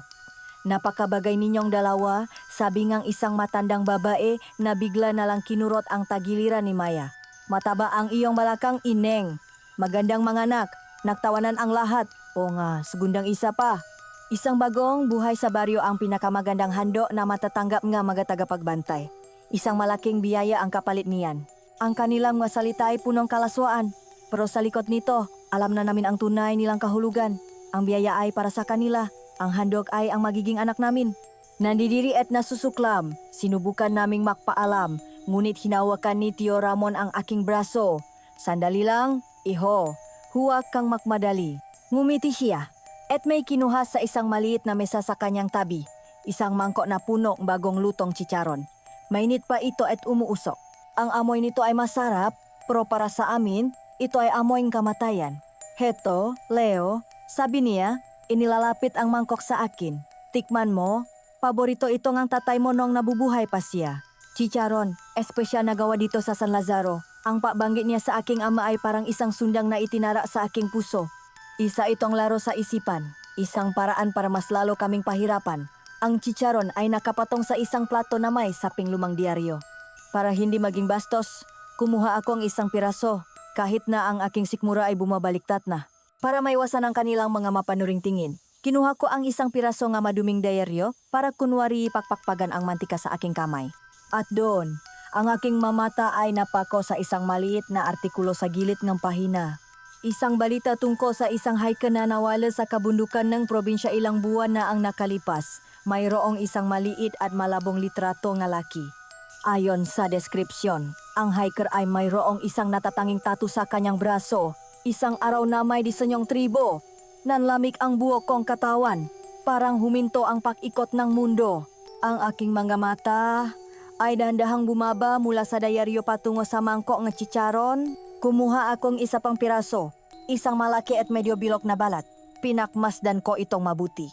Napakabagay ninyong dalawa, sabi ngang isang matandang babae na bigla na lang kinurot ang tagiliran ni Maya. Mataba ang iyong balakang, Ineng. Magandang mga anak, nagtawanan ang lahat. O nga, segundang isa pa. Isang bagong buhay sa baryo ang pinakamagandang handog na matatanggap nga mga tagapagbantay. Isang malaking biyaya ang kapalit niyan. Ang kanilang mga salita ay punong kalaswaan. Pero sa likod nito, alam na namin ang tunay nilang kahulugan. Ang biyaya ay para sa kanila. Ang handog ay ang magiging anak namin. Nandidiri at nasusuklam. Sinubukan naming makpaalam. Ngunit hinawakan ni Tio Ramon ang aking braso. Sandali lang, iho. Huwag kang makmadali. Ngumiti siya. At may kinuha sa isang maliit na mesa sa kanyang tabi. Isang mangkok na puno bagong lutong chicharon. Mainit pa ito at umuusok. Ang amoy nito ay masarap, pero para sa amin, ito ay amoy ng kamatayan. Heto, Leo, sabi niya, inilalapit ang mangkok sa akin. Tikman mo, paborito ito ng tatay mo nung nabubuhay pa siya. Chicharon, espesyal na gawa dito sa San Lazaro. Ang pabanggit niya sa aking ama ay parang isang sundang na itinara sa aking puso. Isa itong laro sa isipan, isang paraan para mas lalo kaming pahirapan. Ang chicharon ay nakapatong sa isang plato na may saping lumang diaryo. Para hindi maging bastos, kumuha ako ng isang piraso, kahit na ang aking sikmura ay bumabaliktad na. Para maiwasan ang kanilang mga mapanuring tingin, kinuha ko ang isang piraso nga maduming diaryo para kunwari pakpakpagan ang mantika sa aking kamay. At doon, ang aking mamata ay napako sa isang maliit na artikulo sa gilid ng pahina. Isang balita tungkol sa isang hiker na nawala sa kabundukan ng probinsya ilang buwan na ang nakalipas. Mayroong isang maliit at malabong litrato nga laki. Ayon sa deskripsyon, ang hiker ay mayroong isang natatanging tattoo sa kanyang braso. Isang araw na may disenyong tribo. Nanlamig ang buhok kong katawan. Parang huminto ang pakikot ng mundo. Ang aking mga mata ay dahan-dahang bumaba mula sa diaryo patungo sa mangkok ng chicharon. Kumuha akong isa pang piraso, isang malaki at medyo bilog na balat. Pinakmasdan ko itong mabuti.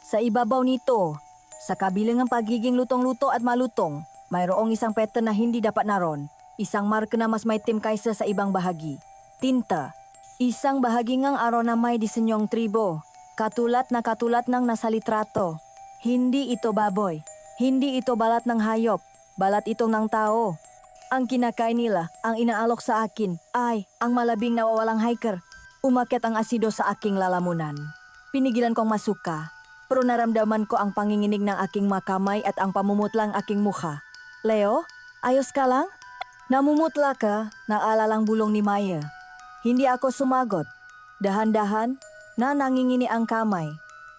Sa ibabaw nito, sa kabilang ng pagiging lutong-luto at malutong, mayroong isang pattern na hindi dapat naroon. Isang marka na mas maitim kaysa sa ibang bahagi. Tinta. Isang bahagi ngang araw na may disenyong tribo. Katulad ng nasa litrato. Hindi ito baboy. Hindi ito balat ng hayop. Balat ito ng tao. Ang kinakain nila, ang inaalok sa akin, ay ang malabing nawawalang hiker. Umakyat ang asido sa aking lalamunan. Pinigilan kong masuka, pero naramdaman ko ang panginginig ng aking makamay at ang pamumutlang aking mukha. Leo, ayos ka lang? Namumutla ka, naalalang bulong ni Maya. Hindi ako sumagot. Dahan-dahan, na nangingini ang kamay.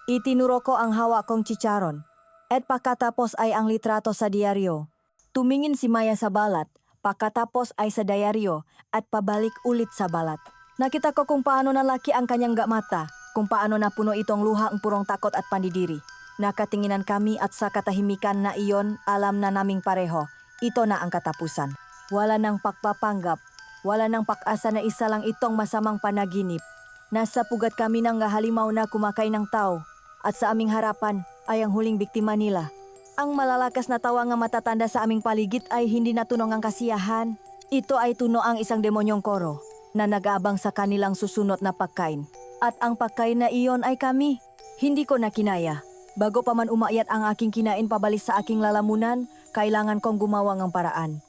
Itinuro ko ang hawak kong chicharon. At pagkatapos ay ang litrato sa diaryo. Tumingin si Maya sa balat. Pagkatapos ay sa diaryo at pabalik ulit sa balat. Nakita ko kung paano nalaki ang kanyang mata, kung paano napuno itong luha ang purong takot at pandidiri. Nakatinginan kami at sa katahimikan na iyon, alam na naming pareho, ito na ang katapusan. Wala nang pagpapanggap, wala nang pag-asa na isa lang itong masamang panaginip. Nasa pugat kami ng halimaw na kumakain ng tao at sa aming harapan ay ang huling biktima nila. Ang malalakas na tawa nga matatanda sa aming paligid ay hindi natunong ang kasiyahan. Ito ay tuno ang isang demonyong koro na nag-aabang sa kanilang susunod na pagkain. At ang pagkain na iyon ay kami. Hindi ko na kinaya. Bago pa man umakyat ang aking kinain pabalik sa aking lalamunan, kailangan kong gumawa ng paraan.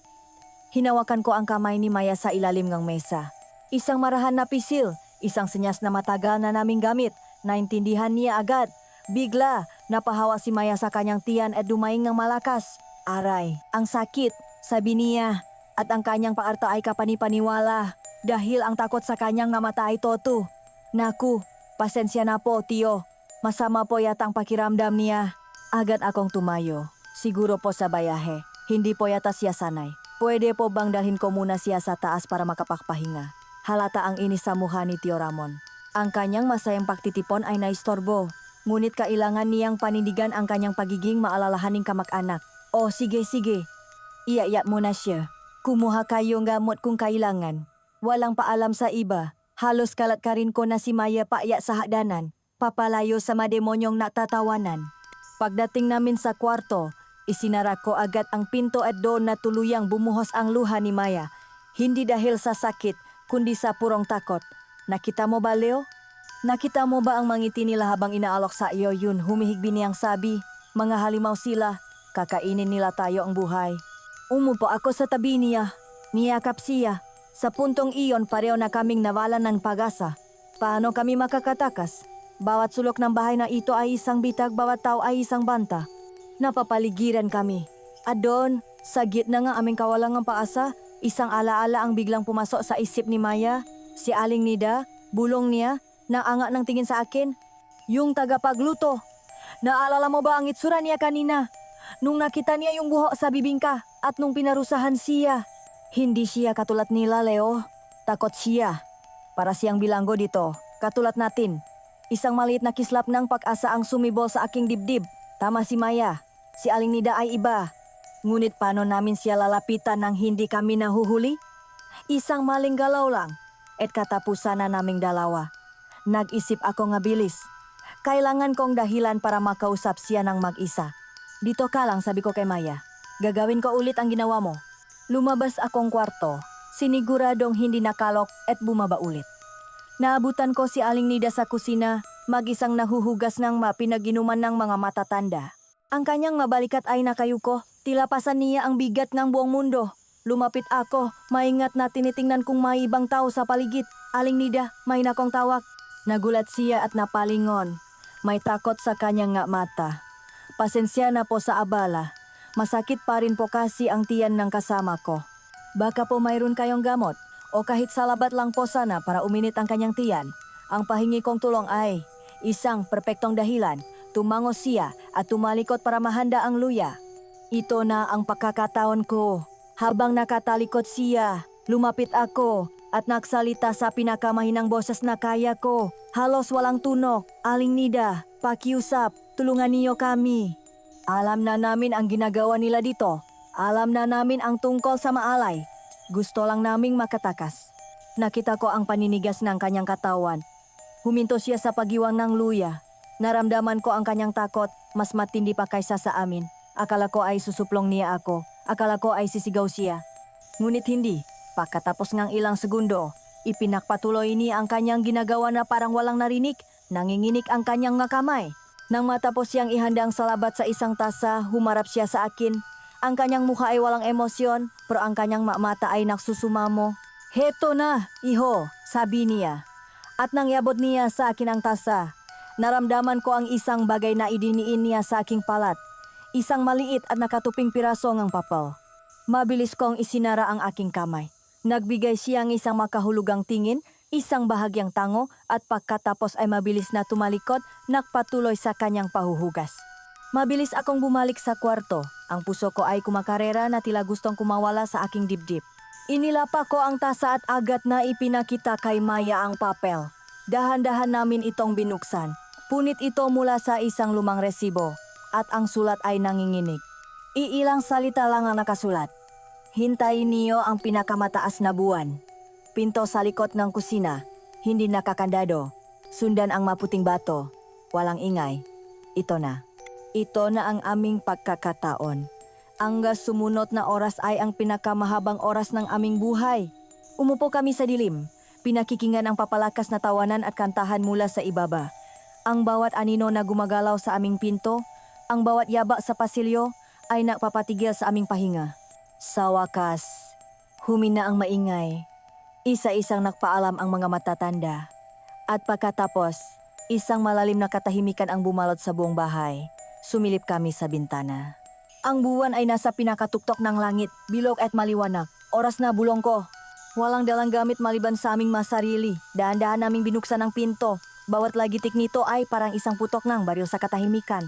Hinawakan ko ang kamay ni Maya sa ilalim ng mesa. Isang marahan na pisil, isang senyas na matagal na naming gamit. Naintindihan niya agad. Bigla, napahawa si Maya sa kanyang tiyan at dumaing ng malakas. Aray, ang sakit, sabi niya. At ang kanyang paarta ay kapanipaniwala dahil ang takot sa kanyang nga mata ay toto. Naku, pasensya na po, tiyo. Masama po yata ang pakiramdam niya. Agad akong tumayo. Siguro po sa bayahe. Hindi po yata siya sanay. Pwede po bang dalhin ko muna siya sa taas para makapagpahinga? Halata ang inis sa mukha ni Tio Ramon. Ang kanyang masayang pagtitipon ay naistorbo, ngunit kailangan niyang panindigan ang kanyang pagiging maalalahaning kamag-anak. O sige. Iya mo na siya. Kumuha kayo ng gamot kung kailangan. Walang paalam sa iba. Halos kalat ka rin ko na si Maya paaya sa hagdanan. Papalayo sa mademonyong natatawanan. Pagdating namin sa kwarto, isinara ko agad ang pinto at doon na tuluyang bumuhos ang luha ni Maya. Hindi dahil sa sakit, kundi sa purong takot. Nakita mo ba, Leo? Nakita mo ba ang mangiti nila habang inaalok sa iyo yun? Humihigbi niyang sabi, mga halimaw sila, kakainin nila tayo ang buhay. Umupo ako sa tabi niya, niyakap siya. Sa puntong iyon pareho na kaming nawalan ng pag-asa. Paano kami makakatakas? Bawat sulok ng bahay na ito ay isang bitag, bawat tao ay isang banta. Napapaligiran kami. At doon, sa gitna ng aming kawalang ng paasa, isang alaala ang biglang pumasok sa isip ni Maya. Si Aling Nida, bulong niya, naanga ng tingin sa akin. Yung tagapagluto. Naalala mo ba ang itsura niya kanina? Nung nakita niya yung buhok sa bibingka at nung pinarusahan siya. Hindi siya katulad nila, Leo. Takot siya. Para siyang bilanggo dito, katulad natin. Isang maliit na kislap ng pag-asa ang sumibol sa aking dibdib. Tama si Maya. Si Aling Nida ay iba. Ngunit paano namin siya lalapitan nang hindi kami nahuhuli? Isang maling galaw lang. At katapusan na naming dalawa. Nag-isip ako nga bilis. Kailangan kong dahilan para makausap siya ng mag-isa. Dito ka lang, sabi ko kay Maya. Gagawin ko ulit ang ginawa mo. Lumabas akong kwarto. Siniguradong hindi nakalok at bumaba ulit. Naabutan ko si Aling Nida sa kusina, mag-isang nahuhugas ng mapinaginuman ng mga matatanda. Ang kanyang mabalikat ay nakayuko, tilapasan niya ang bigat ng buong mundo. Lumapit ako, maingat na tinitingnan kung may ibang tao sa paligid. Aling Nida, may nakong tawag. Nagulat siya at napalingon. May takot sa kanyang nga mata. Pasensya na po sa abala. Masakit pa rin po kasi ang tiyan ng kasama ko. Baka po mayroon kayong gamot o kahit salabat lang po sana para uminit ang kanyang tiyan. Ang pahingi kong tulong ay isang perpektong dahilan. Tumangos siya at tumalikot para mahanda ang luya. Ito na ang pagkakataon ko. Habang nakatalikot siya, lumapit ako at nagsalita sa pinakamahinang boses na kaya ko. Halos walang tunog. Aling Nida, pakiusap, tulungan niyo kami. Alam na namin ang ginagawa nila dito. Alam na namin ang tungkol sa maalay. Gusto lang naming makatakas. Nakita ko ang paninigas ng kanyang katawan. Huminto siya sa pagiwang ng luya. Naramdaman ko ang kanyang takot, mas matindi pa kaysa sa amin. Akala ko ay susuplong niya ako. Akala ko ay sisigaw siya. Ngunit hindi. Pagkatapos ng ilang segundo, ipinagpatuloy niya ang kanyang ginagawa na parang walang narinig. Nanginginig ang kanyang nga kamay. Nang matapos siyang ihanda ang salabat sa isang tasa, humarap siya sa akin. Ang kanyang mukha ay walang emosyon, pero ang kanyang mata ay nagsusumamo. Heto na, iho, sabi niya. At nang iabot niya sa akin ang tasa, naramdaman ko ang isang bagay na idiniin niya sa aking palat. Isang maliit at nakatuping piraso ng papel. Mabilis kong isinara ang aking kamay. Nagbigay siya ng isang makahulugang tingin, isang bahagyang tango at pagkatapos ay mabilis na tumalikod, nagpatuloy sa kanyang pahuhugas. Mabilis akong bumalik sa kwarto. Ang puso ko ay kumakarera na tila gustong kumawala sa aking dibdib. Inilapa ko ang tasa at agad na ipinakita kay Maya ang papel. Dahan-dahan namin itong binuksan. Punit ito mula sa isang lumang resibo at ang sulat ay nanginginig. Iilang salita lang ang nakasulat. Hintayin niyo ang pinakamataas na buwan. Pinto sa likod ng kusina, hindi nakakandado. Sundan ang maputing bato. Walang ingay. Ito na. Ito na ang aming pagkakataon. Ang sumunod na oras ay ang pinakamahabang oras ng aming buhay. Umupo kami sa dilim. Pinakikingan ang papalakas na tawanan at kantahan mula sa ibaba. Ang bawat anino na gumagalaw sa aming pinto, ang bawat yaba sa pasilyo ay nagpapatigil sa aming pahinga. Sa wakas, humina ang maingay. Isa-isang nagpaalam ang mga matatanda. At pagkatapos, isang malalim na katahimikan ang bumalot sa buong bahay. Sumilip kami sa bintana. Ang buwan ay nasa pinakatuktok ng langit, bilog at maliwanag. Oras na, bulong ko. Walang dalang gamit maliban sa aming masarili. Dahan-dahan naming binuksan ang pinto. Bawat lagitik nito ay parang isang putok ng baril sa katahimikan.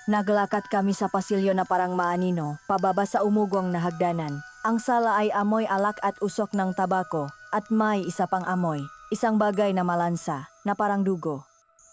Naglakad kami sa pasilyo na parang maanino, pababa sa umugong na hagdanan. Ang sala ay amoy alak at usok ng tabako, at may isa pang amoy. isang bagay na malansa, na parang dugo.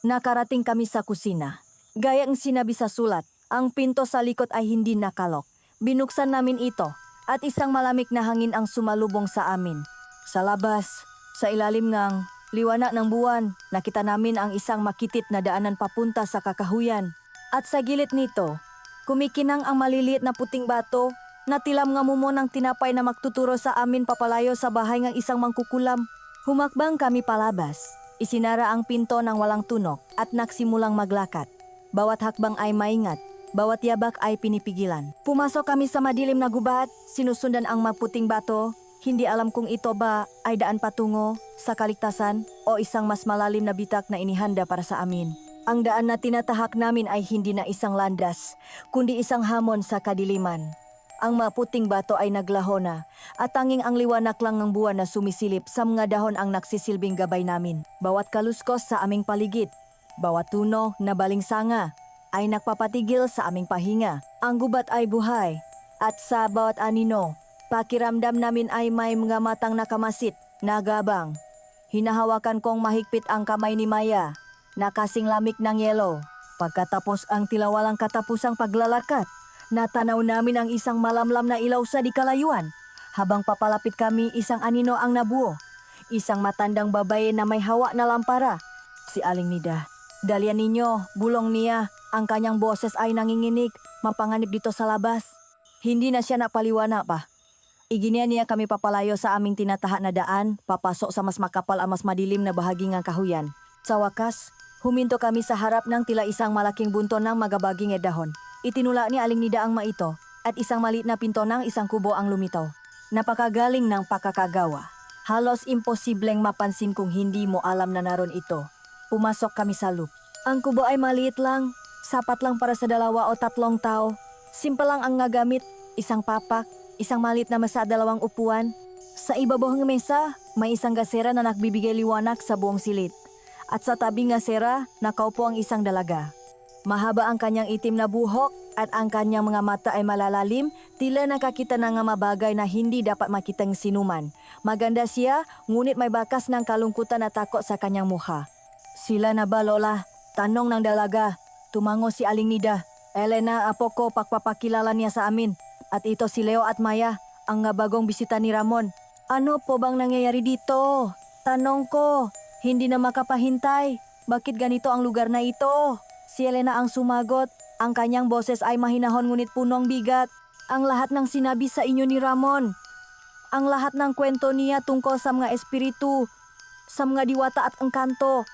Nakarating kami sa kusina. Gaya ang sinabi sa sulat, ang pinto sa likod ay hindi nakalok. Binuksan namin ito at isang malamig na hangin ang sumalubong sa amin. Sa labas, sa ilalim ng liwanag ng buwan, nakita namin ang isang makitit na daanan papunta sa kakahuyan. At sa gilid nito, kumikinang ang maliliit na puting bato na tilam nga mumo ng tinapay na magtuturo sa amin papalayo sa bahay ng isang mangkukulam. Humakbang kami palabas. Isinara ang pinto ng walang tunok at nagsimulang maglakad. Bawat hakbang ay maingat, bawat yabak ay pinipigilan. Pumasok kami sa madilim na gubat, sinusundan ang maputing bato. Hindi alam kung ito ba ay daan patungo sa kaligtasan o isang mas malalim na bitak na inihanda para sa amin. Ang daan na tinatahak namin ay hindi na isang landas, kundi isang hamon sa kadiliman. Ang maputing bato ay naglaho na at tanging ang liwanag lang ng buwan na sumisilip sa mga dahon ang nagsisilbing gabay namin. Bawat kaluskos sa aming paligid, bawat tuno na balingsanga ay nagpapatigil sa aming pahinga. Ang gubat ay buhay at sa bawat anino, pakiramdam namin ay may mga matang nakamasit, nagabang. Hinahawakan kong mahigpit ang kamay ni Maya, nakasing lamig ng yelo. Pagkatapos ang tilawalang katapusang paglalakad, natanaw namin ang isang malamlam na ilaw sa di kalayuan. Habang papalapit kami, isang anino ang nabuo. Isang matandang babae na may hawa na lampara. Si Aling Nida. Dalian ninyo, bulong niya. Ang kanyang boses ay nanginginig, mapanganib dito sa labas. Hindi na siya napaliwana pa. Iginian niya kami papalayo sa aming tinataha na daan, papasok sa mas makapal ang mas madilim na bahagi ng kahuyan. Sa wakas, huminto kami sa harap ng tila isang malaking bunto ng magabaging edahon. Itinula ni Aling Nida ang maito at isang maliit na pinto ng isang kubo ang lumitaw. Napakagaling ng pakakagawa. Halos imposibleng mapansin kung hindi mo alam na naroon ito. Pumasok kami sa loop. Ang kubo ay maliit lang, sapat lang para sa 2 o 3 tao. Simple lang ang nagamit, isang papak, isang maliit na mesa at 2 upuan. Sa ibabaw ng mesa, may isang gasera na nagbibigay liwanag sa buong silid. At sa tabing gasera, nakaupo ang isang dalaga. Mahaba ang kanyang itim na buhok at ang kanyang mga mata ay malalalim, tila nakakita ng mga bagay na hindi dapat makitang sinuman. Maganda siya, ngunit may bakas ng kalungkutan at takot sa kanyang mukha. Sila na ba, Lola? Tanong ng dalaga. Tumango si Aling Nida. Elena, apo ko, pagpapakilala niya sa amin. At ito si Leo at Maya, ang bagong bisita ni Ramon. Ano po bang nangyayari dito? Tanong ko, hindi na makapahintay. Bakit ganito ang lugar na ito? Si Elena ang sumagot. Ang kanyang boses ay mahinahon ngunit punong bigat. Ang lahat ng sinabi sa inyo ni Ramon. Ang lahat ng kwento niya tungkol sa mga espiritu, sa mga diwata at engkanto.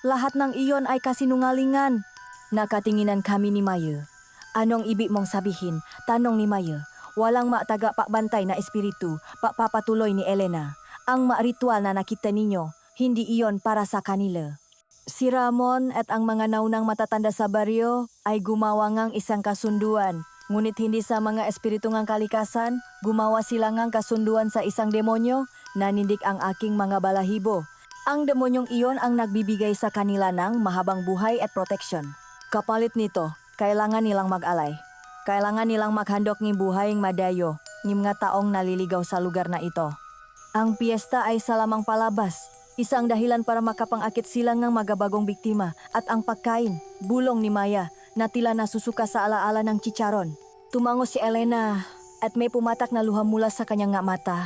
Lahat ng iyon ay kasinungalingan. Nakatinginan kami ni Maya. Anong ibig mong sabihin? Tanong ni Maya. Walang mataga pakbantay na espiritu, papatuloy ni Elena. Ang ritual na nakita ninyo, hindi iyon para sa kanila. Si Ramon at ang mga naunang matatanda sa baryo ay gumawa ngang isang kasunduan. Ngunit hindi sa mga espiritu ngang kalikasan, gumawa sila ngang kasunduan sa isang demonyo na nindik ang aking mga balahibo. Ang demonyong iyon ang nagbibigay sa kanila ng mahabang buhay at protection. Kapalit nito, kailangan nilang mag-alay. Kailangan nilang maghandok ng buhay ng madayo, ng mga taong naliligaw sa lugar na ito. Ang piyesta ay salamang palabas. Isang dahilan para makapangakit sila ng magabagong biktima at ang pagkain, bulong ni Maya na tila nasusuka sa alaala ng chicharon. Tumango si Elena at may pumatak na luha mula sa kanyang nga mata.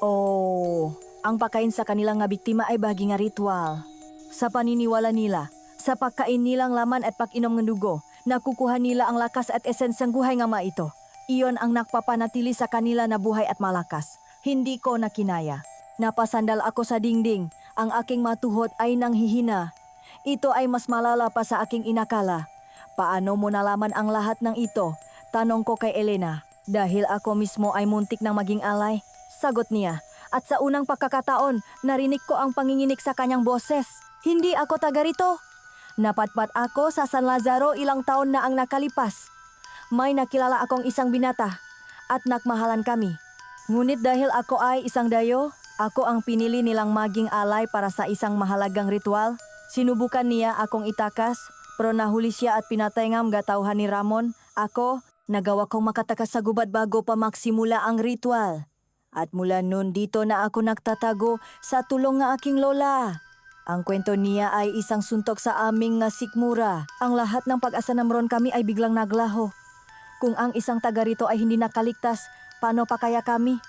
Oh, ang pagkain sa kanilang nga biktima ay bahagi nga ritual. Sa paniniwala nila, sa pagkain nilang laman at pag-inom ng dugo, nakukuha nila ang lakas at esensyang buhay nga maito. Iyon ang nagpapanatili sa kanila na buhay at malakas. Hindi ko nakinaya. Napasandal ako sa dingding. Ang aking matuhod ay nanghihina. Ito ay mas malala pa sa aking inakala. Paano mo nalaman ang lahat ng ito? Tanong ko kay Elena. Dahil ako mismo ay muntik ng maging alay. Sagot niya. At sa unang pagkakataon, narinig ko ang panginginig sa kanyang boses. Hindi ako taga rito. Napatpat ako sa San Lazaro ilang taon na ang nakalipas. May nakilala akong isang binata at nagmahalan kami. Ngunit dahil ako ay isang dayo, ako ang pinili nilang maging alay para sa isang mahalagang ritual. Sinubukan niya akong itakas, pero nahuli siya at pinatay ng gatauhan ni Ramon. Ako, nagawa kong makatakas sa gubad bago pa magsimula ang ritual. At mula nun dito na ako nagtatago sa tulong nga aking lola. Ang kwento niya ay isang suntok sa aming nga sikmura. Ang lahat ng pag-asa namron kami ay biglang naglaho. Kung ang isang taga rito ay hindi nakaligtas, paano pa kaya kami?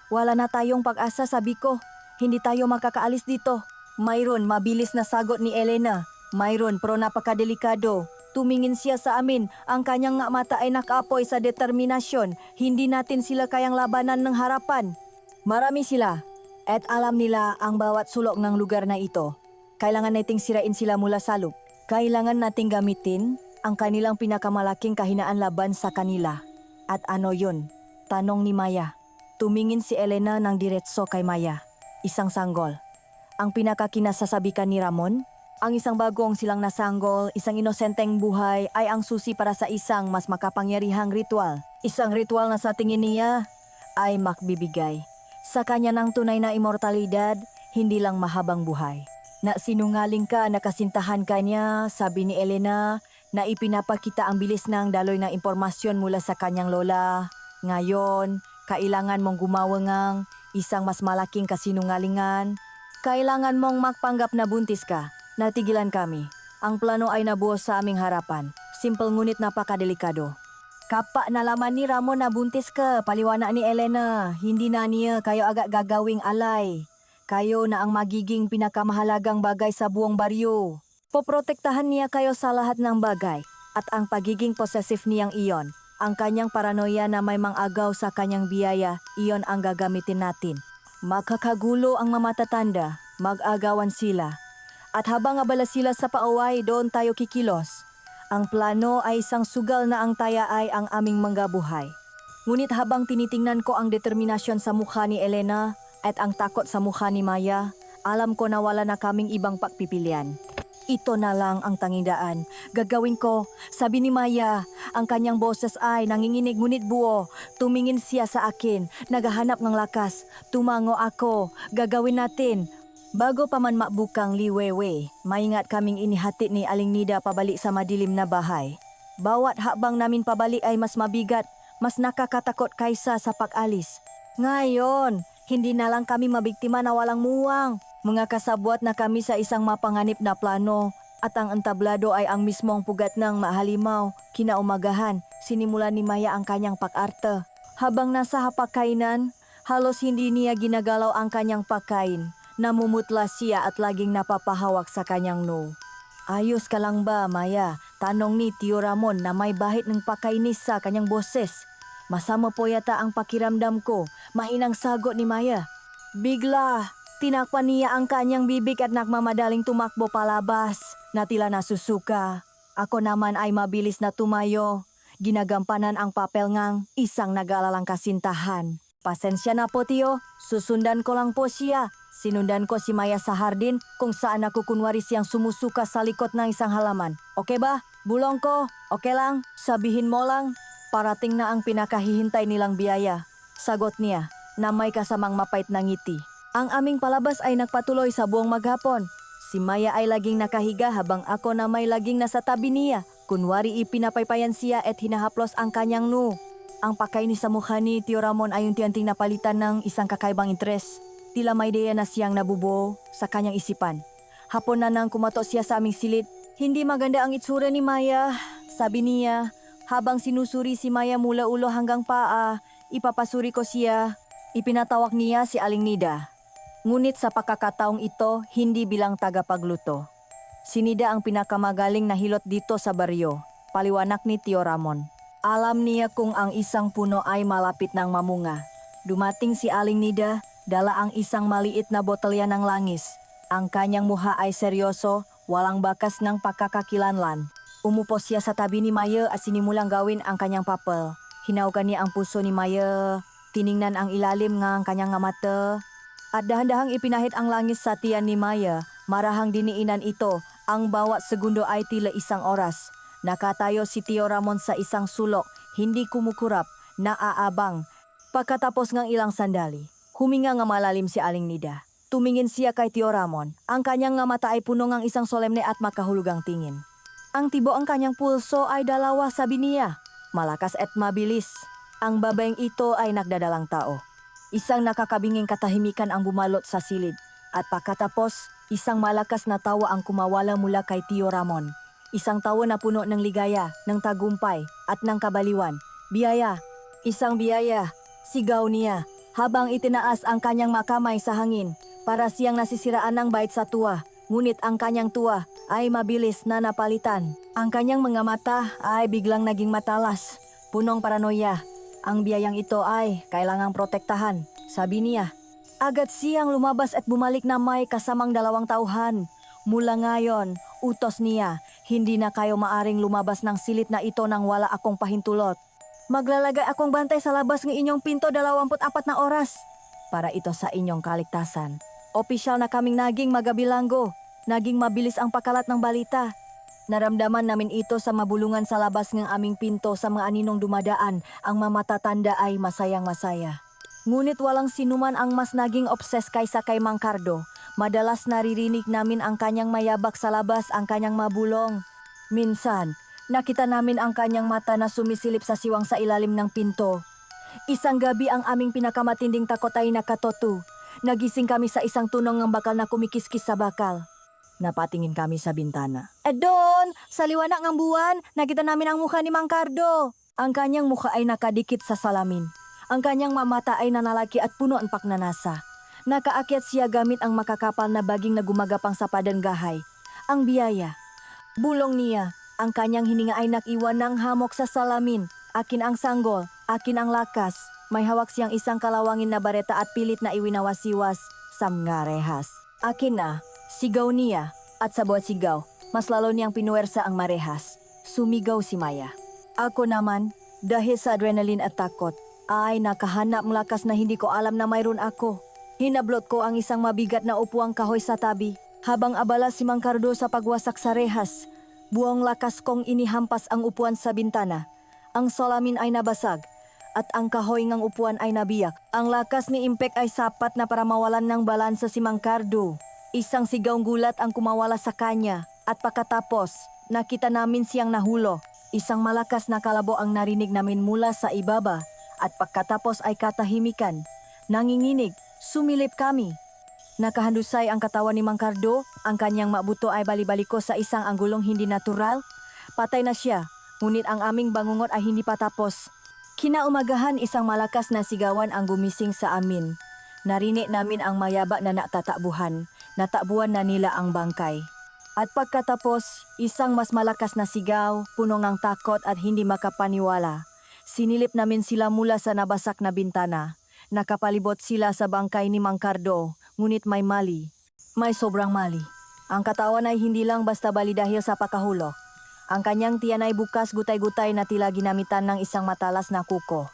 Wala na tayong pag-asa, sabi ko. Hindi tayo makakaalis dito. Mayroon mabilis na sagot ni Elena. Mayroon pero napakadelikado. Tumingin siya sa amin. Ang kanyang nga mata ay nakaapoy sa determinasyon. Hindi natin sila kayang labanan ng harapan. Marami sila. At alam nila ang bawat sulok ng lugar na ito. Kailangan nating sirain sila mula sa loob. Kailangan nating gamitin ang kanilang pinakamalaking kahinaan laban sa kanila. At ano yun? Tanong ni Maya. Tumingin si Elena ng diretso kay Maya. Isang sanggol. Ang pinakakinasasabikan ni Ramon, ang isang bagong silang nasanggol, isang inosenteng buhay ay ang susi para sa isang mas makapangyarihang ritual. Isang ritual na sa tingin niya ay makbibigay sa kanya ng tunay na immortalidad, hindi lang mahabang buhay. Na sinungaling ka, nakasintahan ka niya, sabi ni Elena, na ipinapakita ang bilis ng daloy ng impormasyon mula sa kanyang lola. Ngayon, kailangan mong gumawangang isang mas malaking kasinungalingan. Kailangan mong magpanggap na buntis ka. Natigilan kami. Ang plano ay nabuo sa aming harapan. Simple ngunit napakadelikado. Kapa nalaman ni Ramon na buntis ka, paliwanag ni Elena. Hindi na niya kayo agad gagawing alay. Kayo na ang magiging pinakamahalagang bagay sa buong baryo. Poprotektahan niya kayo sa lahat ng bagay. At ang pagiging possessive niyang iyon, ang kanyang paranoia na may mang-agaw sa kanyang biyaya, iyon ang gagamitin natin. Makakagulo ang mamatatanda, mag-agawan sila. At habang abala sila sa paaway, doon tayo kikilos. Ang plano ay isang sugal na ang taya ay ang aming manggabuhay. Ngunit habang tinitingnan ko ang determinasyon sa mukha ni Elena, at ang takot sa mukha ni Maya, alam ko na wala na kaming ibang pagpipilian. Ito na lang ang tanging daan. Gagawin ko, sabi ni Maya. Ang kanyang boses ay nanginginig ngunit buo. Tumingin siya sa akin, naghahanap ng lakas. Tumango ako, gagawin natin. Bago pa man mabukang liwewe, maingat kaming inihati ni Aling Nida pabalik sa madilim na bahay. Bawat hakbang namin pabalik ay mas mabigat, mas nakakatakot kaysa sa pag-alis. Ngayon, hindi na lang kami mabiktima na walang muwang. Mga kasabwat na kami sa isang mapanganib na plano at ang entablado ay ang mismong pugat ng mahalimaw. Kinaumagahan, sinimula ni Maya ang kanyang pag-arte. Habang nasa hapagkainan, halos hindi niya ginagalaw ang kanyang pagkain. Namumutla siya at laging napapahawak sa kanyang no. Ayos ka lang ba, Maya? Tanong ni Tio Ramon na may bahit ng pakainis sa kanyang boses. Masama po yata ang pakiramdam ko, mahinang sagot ni Maya. Bigla, tinakpan niya ang kanyang bibig at nagmamadaling tumakbo palabas. Natila nasusuka. Ako naman ay mabilis na tumayo. Ginagampanan ang papel ngang isang nag-aalalang kasintahan. Pasensya na po, Tio. Susundan ko lang po siya. Sinundan ko si Maya sa hardin kung saan ako kunwari siyang sumusuka sa likod ng isang halaman. Okay ba? Bulong ko. Okay lang? Sabihin mo lang. Parating na ang pinakahihintay nilang biyaya. Sagot niya na may kasamang mapait na ngiti. Ang aming palabas ay nagpatuloy sa buong maghapon. Si Maya ay laging nakahiga habang ako na may laging nasa tabi niya. Kunwari ipinapaypayan siya at hinahaplos ang kanyang no. Ang pakainis sa mukha ni Tio Ramon ay unti-unting napalitan ng isang kakaibang interes. Tila may ideya na siyang nabubuo sa kanyang isipan. Hapon na nang kumato siya sa aming silid. Hindi maganda ang itsura ni Maya, sabi niya. Habang sinusuri si Maya mula ulo hanggang paa, ipapasuri ko siya. Ipinatawag niya si Aling Nida. Ngunit sa pagkakataong ito, hindi bilang tagapagluto. Si Nida ang pinakamagaling na hilot dito sa baryo, paliwanag ni Tio Ramon. Alam niya kung ang isang puno ay malapit ng mamunga. Dumating si Aling Nida, dala ang isang maliit na botelya ng langis. Ang kanyang mukha ay seryoso, walang bakas ng pagkakakilanlan. Umupo siya sa tabi ni Maya at sinimulang gawin ang kanyang papel. Hinawakan niya ang puso ni Maya, tiningnan ang ilalim ng kanyang mata, at dahan-dahang ipinahit ang langis sa tiyan ni Maya. Marahang diniinan ito, ang bawat segundo ay tila isang oras. Nakatayo si Tio Ramon sa isang sulok, hindi kumukurap, naaabang. Pagkatapos ng ilang sandali, huminga nga malalim si Aling Nida. Tumingin siya kay Tio Ramon. Ang kanyang nga mata ay puno ng isang solemne at makahulugang tingin. Ang tibo ang kanyang pulso ay dalawa, sabi niya. Malakas at mabilis. Ang babaeng ito ay nagdadalang tao. Isang nakakabinging katahimikan ang bumalot sa silid. At pagkatapos, isang malakas na tawa ang kumawala mula kay Tio Ramon. Isang tawa na puno ng ligaya, ng tagumpay, at ng kabaliwan. Biyaya! Isang biyaya! Sigaw niya, habang itinaas ang kanyang makamay sa hangin. Para siyang nasisiraan ng bait sa tuwa. Ngunit ang kanyang tuwa ay mabilis na napalitan. Ang kanyang mga mata ay biglang naging matalas. Punong paranoia. Ang biyayang ito ay kailangang protektahan, sabi niya. Agad siyang lumabas at bumalik na may kasamang 2 tauhan. Mula ngayon, utos niya, hindi na kayo maaring lumabas ng silid na ito nang wala akong pahintulot. Maglalagay akong bantay sa labas ng inyong pinto 24 na oras. Para ito sa inyong kaligtasan. Opisyal na kaming naging magabilanggo. Naging mabilis ang pakalat ng balita. Naramdaman namin ito sa mabulungan sa labas ng aming pinto sa mga aninong dumadaan. Ang mamatatanda ay masayang-masaya. Ngunit walang sinuman ang mas naging obses kaysa kay Mang Cardo. Madalas naririnig namin ang kanyang mayabak sa labas, ang kanyang mabulong. Minsan, nakita namin ang kanyang mata na sumisilip sa siwang sa ilalim ng pinto. Isang gabi ang aming pinakamatinding takot ay nakatoto. Nagising kami sa isang tunong ng bakal na kumikiskis sa bakal. Napatingin kami sa bintana. Doon, sa liwanag ng buwan, nakita namin ang mukha ni Mang Cardo. Ang kanyang mukha ay nakadikit sa salamin. Ang kanyang mamata ay nanalaki at puno ang paknanasa. Nakaakyat siya gamit ang makakapal na baging na gumagapang sa padanggahay. Ang biyaya. Bulong niya. Ang kanyang hininga ay nakiwan ng hamok sa salamin. Akin ang sanggol, akin ang lakas. May hawak siyang isang kalawangin na bareta at pilit na iwinawasiwas sa mga rehas. Akin na. Sigaw niya, at sa bawat sigaw, mas lalo niyang pinuwersa ang marehas. Sumigaw si Maya. Ako naman, dahil sa adrenaline at takot, ay nakahanap ng lakas na hindi ko alam na mayroon ako. Hinablot ko ang isang mabigat na upuang kahoy sa tabi, habang abala si Mang Cardo sa pagwasak sa rehas. Buong lakas kong inihampas ang upuan sa bintana. Ang salamin ay nabasag, at ang kahoy ng upuan ay nabiyak. Ang lakas ni Impek ay sapat na para mawalan ng balansa si Mang Cardo. Isang sigawng gulat ang kumawala sa kanya at pagkatapos, nakita namin siyang nahulo. Isang malakas na kalabo ang narinig namin mula sa ibaba at pagkatapos ay katahimikan. Nanginginig, sumilip kami. Nakahandusay ang katawan ni Mang Cardo, ang kanyang mabuto ay balibaliko sa isang anggulong hindi natural. Patay na siya, ngunit ang aming bangungot ay hindi pa tapos. Kinaumagahan isang malakas na sigawan ang gumising sa amin. Narinig namin ang mayaba na natatakbuhan. Natakbuhan na nila ang bangkay. At pagkatapos, isang mas malakas na sigaw, puno ng takot at hindi makapaniwala. Sinilip namin sila mula sa nabasak na bintana. Nakapalibot sila sa bangkay ni Mang Cardo, ngunit may mali. May sobrang mali. Ang katawan ay hindi lang basta bali dahil sa pakahulog. Ang kanyang tiyan ay bukas gutay-gutay na tila ginamitan ng isang matalas na kuko.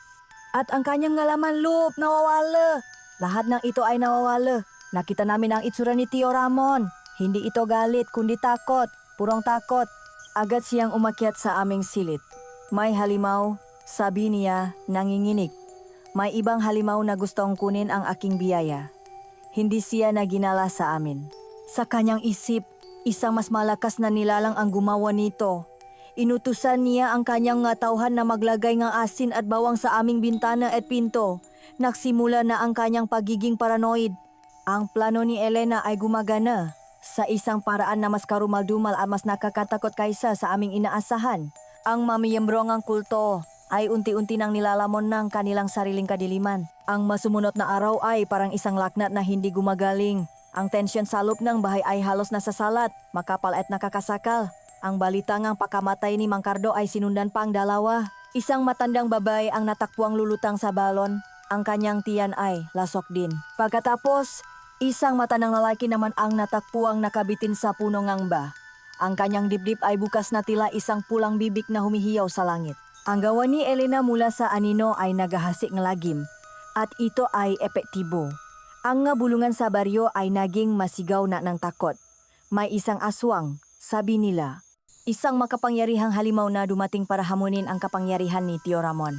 At ang kanyang ngalaman loob nawawala. Lahat ng ito ay nawawala. Nakita namin ang itsura ni Tio Ramon. Hindi ito galit kundi takot, purong takot. Agad siyang umakyat sa aming silid. May halimaw, sabi niya, nanginginig. May ibang halimaw na gustong kunin ang aking biyaya. Hindi siya naginala sa amin. Sa kanyang isip, isang mas malakas na nilalang ang gumawa nito. Inutusan niya ang kanyang nga tauhan na maglagay ng asin at bawang sa aming bintana at pinto. Nagsimula na ang kanyang pagiging paranoid. Ang plano ni Elena ay gumagana sa isang paraan na mas karumal-dumal at mas nakakatakot kaysa sa aming inaasahan. Ang mamiyembro ng kulto ay unti-unti nang nilalamon ng kanilang sariling kadiliman. Ang masumunod na araw ay parang isang laknat na hindi gumagaling. Ang tensyon sa loob ng bahay ay halos nasasalat, makapal at nakakasakal. Ang balita ng pagkamatay ni Mang Cardo ay sinundan pa ang dalawa. Isang matandang babae ang natakpuang lulutang sa balon. Ang kanyang tiyan ay lasok din. Pagkatapos, isang matandang lalaki naman ang natakpuang nakabitin sa puno ng ba. Ang kanyang dibdib ay bukas na tila isang pulang bibig na humihiyaw sa langit. Ang gawa ni Elena mula sa anino ay nagahasik ng lagim at ito ay epektibo. Ang nga bulungan sa baryo ay naging masigaw na ng takot. May isang aswang, sabi nila. Isang makapangyarihang halimaw na dumating para hamunin ang kapangyarihan ni Tio Ramon.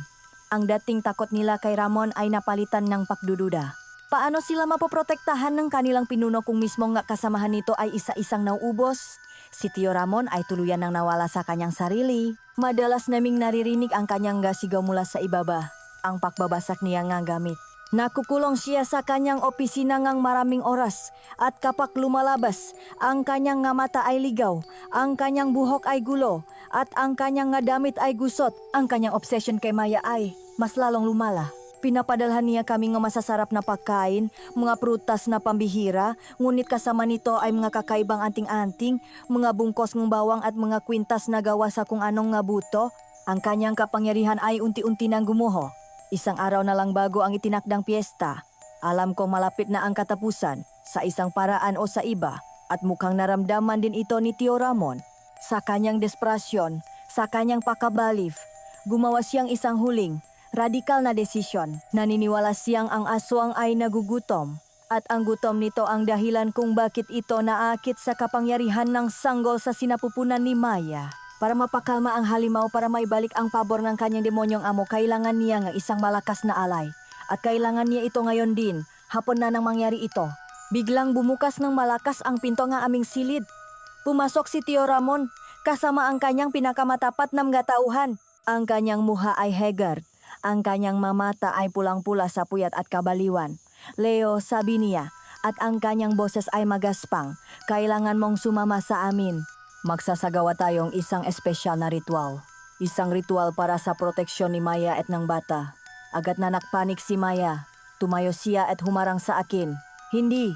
Ang dating takot nila kay Ramon ay napalitan ng pagdududa. Paano sila mapoprotektahan ng kanilang pinuno kung mismo nga kasamahan nito ay isa-isang nauubos? Si Tio Ramon ay tuluyan nang nawala sa kanyang sarili. Madalas naming naririnig ang kanyang gasigaw mula sa ibaba, ang pakbabasak niya nga gamit. Nakukulong siya sa kanyang opisina ngang maraming oras at kapag lumalabas, ang kanyang nga mata ay ligaw, ang kanyang buhok ay gulo, at ang kanyang nga damit ay gusot. Ang kanyang obsession kay Maya ay mas lalong lumala. Pinapadalhan niya kami ng masasarap na pagkain, mga prutas na pambihira, ngunit kasama nito ay mga kakaibang anting-anting, mga bungkos ng bawang at mga kwintas na gawa sa kung anong nga buto. Ang kanyang kapangyarihan ay unti-unti nang gumuho. Isang araw na lang bago ang itinakdang piyesta, alam kong malapit na ang katapusan sa isang paraan o sa iba at mukhang naramdaman din ito ni Tio Ramon. Sa kanyang desperasyon, sa kanyang pakabalif, gumawa siyang isang huling, radikal na desisyon. Naniniwala siyang ang aswang ay nagugutom at ang gutom nito ang dahilan kung bakit ito naakit sa kapangyarihan ng sanggol sa sinapupunan ni Maya. Para mapakalma ang halimaw para maibalik ang pabor ng kanyang demonyong amo, kailangan niya ng isang malakas na alay. At kailangan niya ito ngayon din, hapon na nang mangyari ito. Biglang bumukas ng malakas ang pinto ng aming silid. Pumasok si Tio Ramon, kasama ang kanyang pinakamatapat na mga tauhan. Ang kanyang muha ay haggard, ang kanyang mamata ay pulang-pula sa puyat at kabaliwan. Leo, sabi niya, at ang kanyang boses ay magaspang, kailangan mong sumama sa amin. Magsasagawa tayong isang espesyal na ritual. Isang ritual para sa proteksyon ni Maya at ng bata. Agad na nakpanik si Maya. Tumayo siya at humarang sa akin. Hindi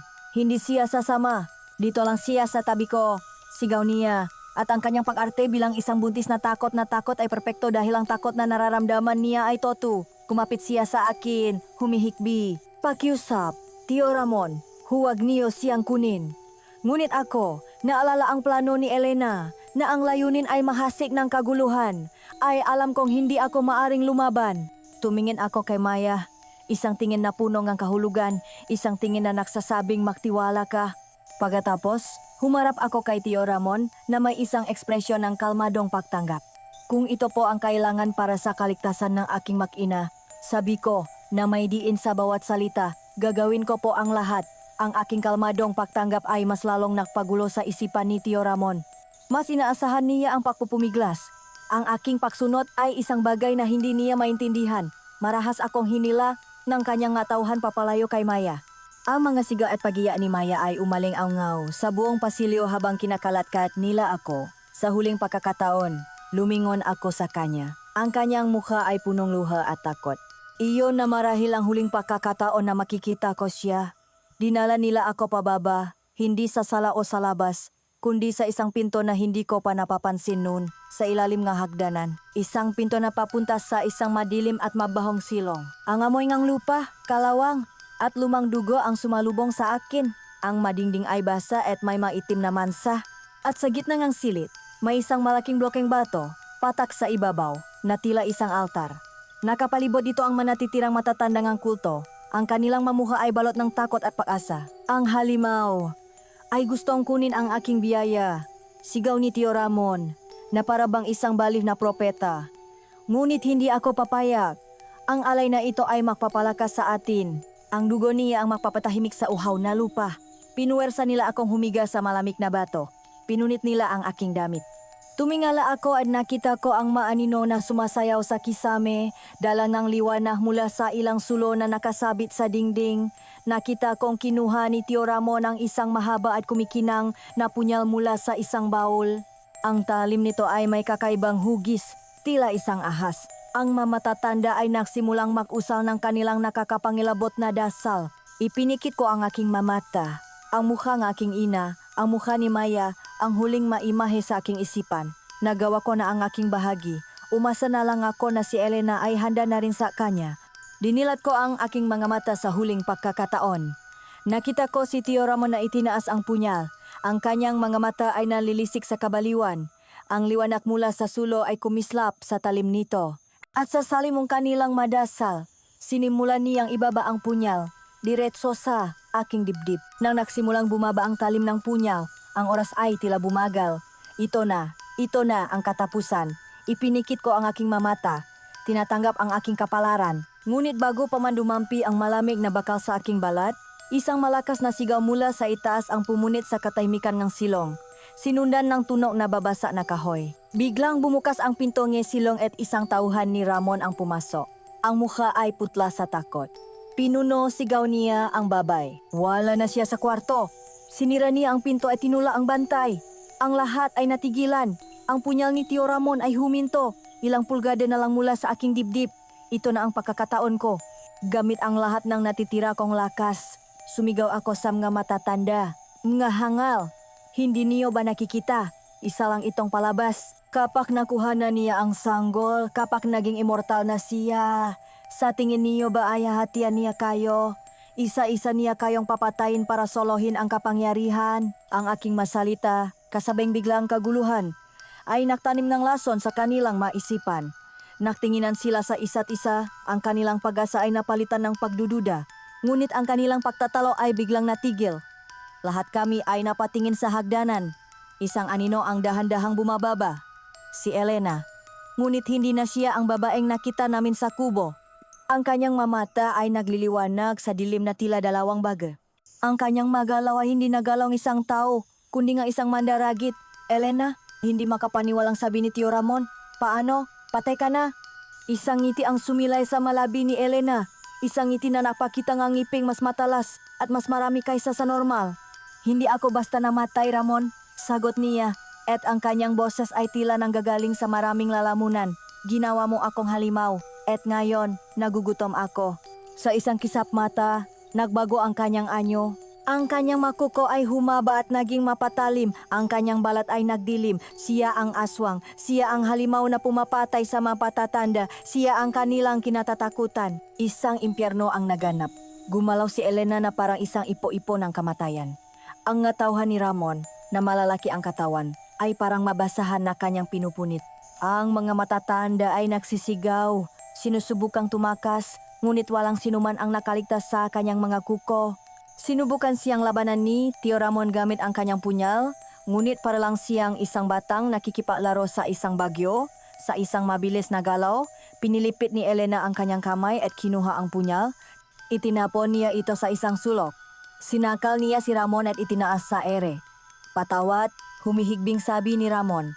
siya sasama. Dito lang siya sa tabi ko. Sigaw niya. At ang kanyang pag-arte bilang isang buntis na takot ay perpekto dahil ang takot na nararamdaman niya ay totu. Kumapit siya sa akin, humihikbi. Pakiusap, Tio Ramon, huwag niyo siyang kunin. Ngunit ako, naalala ang plano ni Elena na ang layunin ay mahasik ng kaguluhan, ay alam kong hindi ako maaring lumaban. Tumingin ako kay Maya, isang tingin na puno ng kahulugan, isang tingin na nagsasabing magtiwala ka. Pagkatapos, humarap ako kay Tio Ramon na may isang ekspresyon ng kalmadong pagtanggap. Kung ito po ang kailangan para sa kaligtasan ng aking mag-ina, sabi ko na may diin sa bawat salita, gagawin ko po ang lahat. Ang aking kalmadong pagtanggap ay mas lalong nakpagulo sa isipan ni Tio Ramon. Mas inaasahan niya ang pagpupumiglas. Ang aking pagsunod ay isang bagay na hindi niya maintindihan. Marahas akong hinila ng kanyang tauhan papalayo kay Maya. Ang mga siga at pagiya ni Maya ay umaling-aungaw sa buong pasilyo habang kinakalat-kat nila ako. Sa huling pagkakataon, lumingon ako sa kanya. Ang kanyang mukha ay punong luha at takot. Iyon na marahil ang huling pagkakataon na makikita ko siya. Dinala nila ako pababa, hindi sa sala o sa labas, kundi sa isang pinto na hindi ko pa napapansin noon, sa ilalim ng hagdanan. Isang pinto na papunta sa isang madilim at mabahong silong. Ang amoy ng lupa, kalawang, at lumang dugo ang sumalubong sa akin. Ang madingding ay basa at may maitim na mansa. At sa gitna ng silid, may isang malaking blokeng bato, patak sa ibabaw, na tila isang altar. Nakapalibot dito ang manatitirang matatandang kulto. Ang kanilang mamuha ay balot ng takot at pag-asa. Ang halimaw ay gustong kunin ang aking biyaya. Sigaw ni Tio Ramon na para bang isang balih na propeta. Ngunit hindi ako papayag. Ang alay na ito ay magpapalakas sa atin. Ang dugo niya ang magpapatahimik sa uhaw na lupa. Pinuwersa nila akong humiga sa malamig na bato. Pinunit nila ang aking damit. Tumingala ako at nakita ko ang maanino na sumasayaw sa kisame, dala ng liwanag mula sa ilang sulo na nakasabit sa dingding. Nakita kong kinuha ni Tio Ramon ang isang mahaba at kumikinang na punyal mula sa isang baul. Ang talim nito ay may kakaibang hugis, tila isang ahas. Ang mamatatanda ay nagsimulang mag-usal ng kanilang nakakapangilabot na dasal. Ipinikit ko ang aking mamata, ang mukha ng aking ina, ang mukha ni Maya, ang huling maimahe sa aking isipan. Nagawa ko na ang aking bahagi. Umasa na lang ako na si Elena ay handa na rin sa kanya. Dinilat ko ang aking mga mata sa huling pagkakataon. Nakita ko si Tio Ramon na itinaas ang punyal. Ang kanyang mga mata ay nalilisik sa kabaliwan. Ang liwanag mula sa sulo ay kumislap sa talim nito. At sa salimong kanilang madasal, sinimulan niyang ibaba ang punyal, diretso sa aking dibdib. Nang nagsimulang bumaba ang talim ng punyal, ang oras ay tila bumagal. Ito na ang katapusan. Ipinikit ko ang aking mamata. Tinatanggap ang aking kapalaran. Ngunit bago pa man dumampi ang malamig na bakal sa aking balat, isang malakas na sigaw mula sa itaas ang pumunit sa katahimikan ng silong. Sinundan ng tunog na babasa na kahoy. Biglang bumukas ang pinto ng silong at isang tauhan ni Ramon ang pumasok. Ang mukha ay putla sa takot. Pinuno sigaw niya ang babay. Wala na siya sa kwarto. Sinira niya ang pinto at tinula ang bantay. Ang lahat ay natigilan. Ang punyal ni Tio Ramon ay huminto. Ilang pulgada na lang mula sa aking dibdib. Ito na ang pagkakataon ko. Gamit ang lahat ng natitira kong lakas, sumigaw ako sa mga matatanda. Mga hangal, hindi niyo ba nakikita? Isa lang itong palabas. Kapak nakuha na niya ang sanggol, kapak naging immortal na siya. Sa tingin niyo ba ay hahatian niya kayo? Isa-isa niya kayong papatayin para solohin ang kapangyarihan. Ang aking masalita, kasabing biglang kaguluhan, ay naktanim ng lason sa kanilang maisipan. Naktinginan sila sa isa't isa, ang kanilang pag-asa ay napalitan ng pagdududa. Ngunit ang kanilang pagtatalo ay biglang natigil. Lahat kami ay napatingin sa hagdanan. Isang anino ang dahan-dahang bumababa. Si Elena. Ngunit hindi na siya ang babaeng nakita namin sa kubo. Ang kanyang mamata ay nagliliwanag sa dilim na tila dalawang baga. Ang kanyang magalaw ay hindi nagalaw ng isang tao, kundi nga isang mandaragit. Elena, hindi makapaniwalang sabi ni Tio Ramon. Paano? Patay ka na. Isang ngiti ang sumilay sa malabi ni Elena. Isang ngiti na napakita ng ngiping mas matalas at mas marami kaysa sa normal. Hindi ako basta namatay, Ramon. Sagot niya. At ang kanyang boses ay tila nanggagaling sa maraming lalamunan. Ginawa mo akong halimaw. At ngayon, nagugutom ako. Sa isang kisap mata, nagbago ang kanyang anyo. Ang kanyang makuko ay humaba at naging mapatalim. Ang kanyang balat ay nagdilim. Siya ang aswang. Siya ang halimaw na pumapatay sa mapatatanda. Siya ang kanilang kinatatakutan. Isang impyerno ang naganap. Gumalaw si Elena na parang isang ipo-ipo ng kamatayan. Ang ngatauhan ni Ramon, na malalaki ang katawan, ay parang mabasahan na kanyang pinupunit. Ang mga matatanda ay nagsisigaw. Sinusubukang tumakas, ngunit walang sinuman ang nakaligtas sa kanyang mga kuko. Sinubukan siyang labanan ni Tio Ramon gamit ang kanyang punyal, ngunit para lang siyang isang batang nakikipaglaro sa isang bagyo, sa isang mabilis na galaw. Pinilipit ni Elena ang kanyang kamay at kinuha ang punyal. Itinapon niya ito sa isang sulok. Sinakal niya si Ramon at itinaas sa ere. Patawat, humihigbing sabi ni Ramon.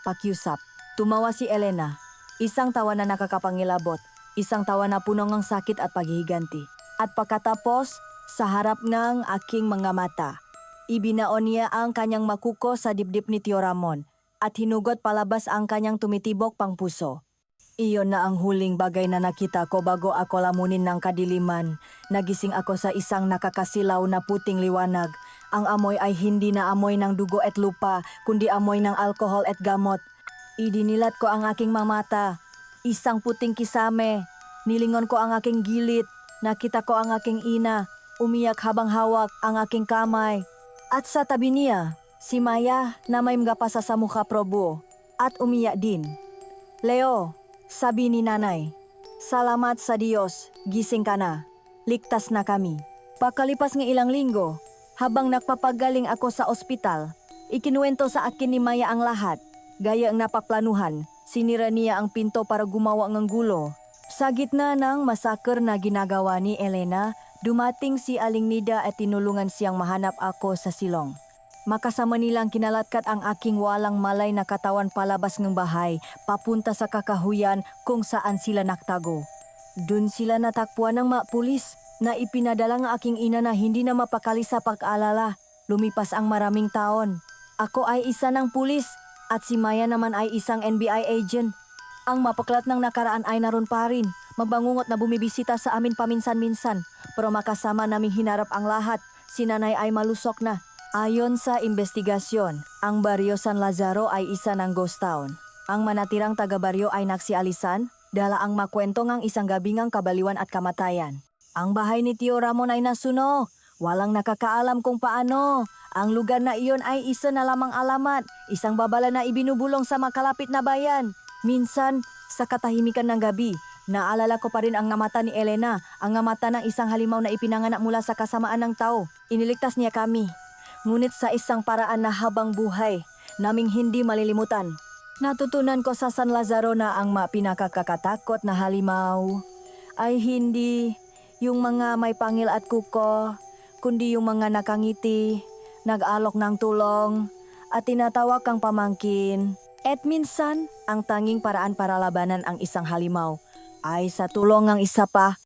Pakiusap. Tumawa si Elena. Isang tawa na nakakapangilabot. Isang tawa na puno ng sakit at paghihiganti. At pagkatapos, sa harap ng aking mga mata, ibinaon niya ang kanyang makuko sa dibdib ni Tio Ramon at hinugot palabas ang kanyang tumitibok pang puso. Iyon na ang huling bagay na nakita ko bago ako lamunin ng kadiliman. Nagising ako sa isang nakakasilaw na puting liwanag. Ang amoy ay hindi na amoy ng dugo at lupa, kundi amoy ng alkohol at gamot. Idinilat ko ang aking mamata. Isang puting kisame. Nilingon ko ang aking gilid. Nakita ko ang aking ina. Umiyak habang hawak ang aking kamay. At sa tabi niya, si Maya na may mga pasa sa mukha probo. At umiyak din. Leo, sabi ni nanay, salamat sa Diyos, gising ka na. Ligtas na kami. Pakalipas ng ilang linggo, habang nagpapagaling ako sa ospital, ikinuwento sa akin ni Maya ang lahat. Gaya ang napaplanuhan, sinira niya ang pinto para gumawa ng gulo. Sa gitna ng masaker na ginagawa ni Elena, dumating si Aling Nida at tinulungan siyang mahanap ako sa silong. Makasama nilang kinalatkat ang aking walang malay na katawan palabas ng bahay, papunta sa kakahuyan kung saan sila naktago. Doon sila natakpuan ng mga pulis na ipinadala ng aking ina na hindi na mapakali sa pag-alala. Lumipas ang maraming taon. Ako ay isa ng pulis at si Maya naman ay isang NBI agent. Ang mapaklat ng nakaraan ay naroon pa rin. Mabangungot na bumibisita sa amin paminsan-minsan. Pero makasama naming hinarap ang lahat. Si nanay ay malusok na. Ayon sa investigasyon, ang baryo San Lazaro ay isa ng ghost town. Ang manatirang taga-baryo ay naksialisan, dala ang makwento ng isang gabingang kabaliwan at kamatayan. Ang bahay ni Tio Ramon ay nasuno. Walang nakakaalam kung paano. Ang lugar na iyon ay isa na lamang alamat, isang babala na ibinubulong sa makalapit na bayan. Minsan, sa katahimikan ng gabi, naalala ko pa rin ang ngamata ni Elena, ang ngamata ng isang halimaw na ipinanganak mula sa kasamaan ng tao. Iniligtas niya kami. Ngunit sa isang paraan na habang buhay, naming hindi malilimutan. Natutunan ko sa San Lazaro na ang pinakakakatakot na halimaw ay hindi yung mga may pangil at kuko, kundi yung mga nakangiti, nag-alok ng tulong, at tinatawag kang pamangkin. At minsan, ang tanging paraan para labanan ang isang halimaw ay sa tulong ng isa pa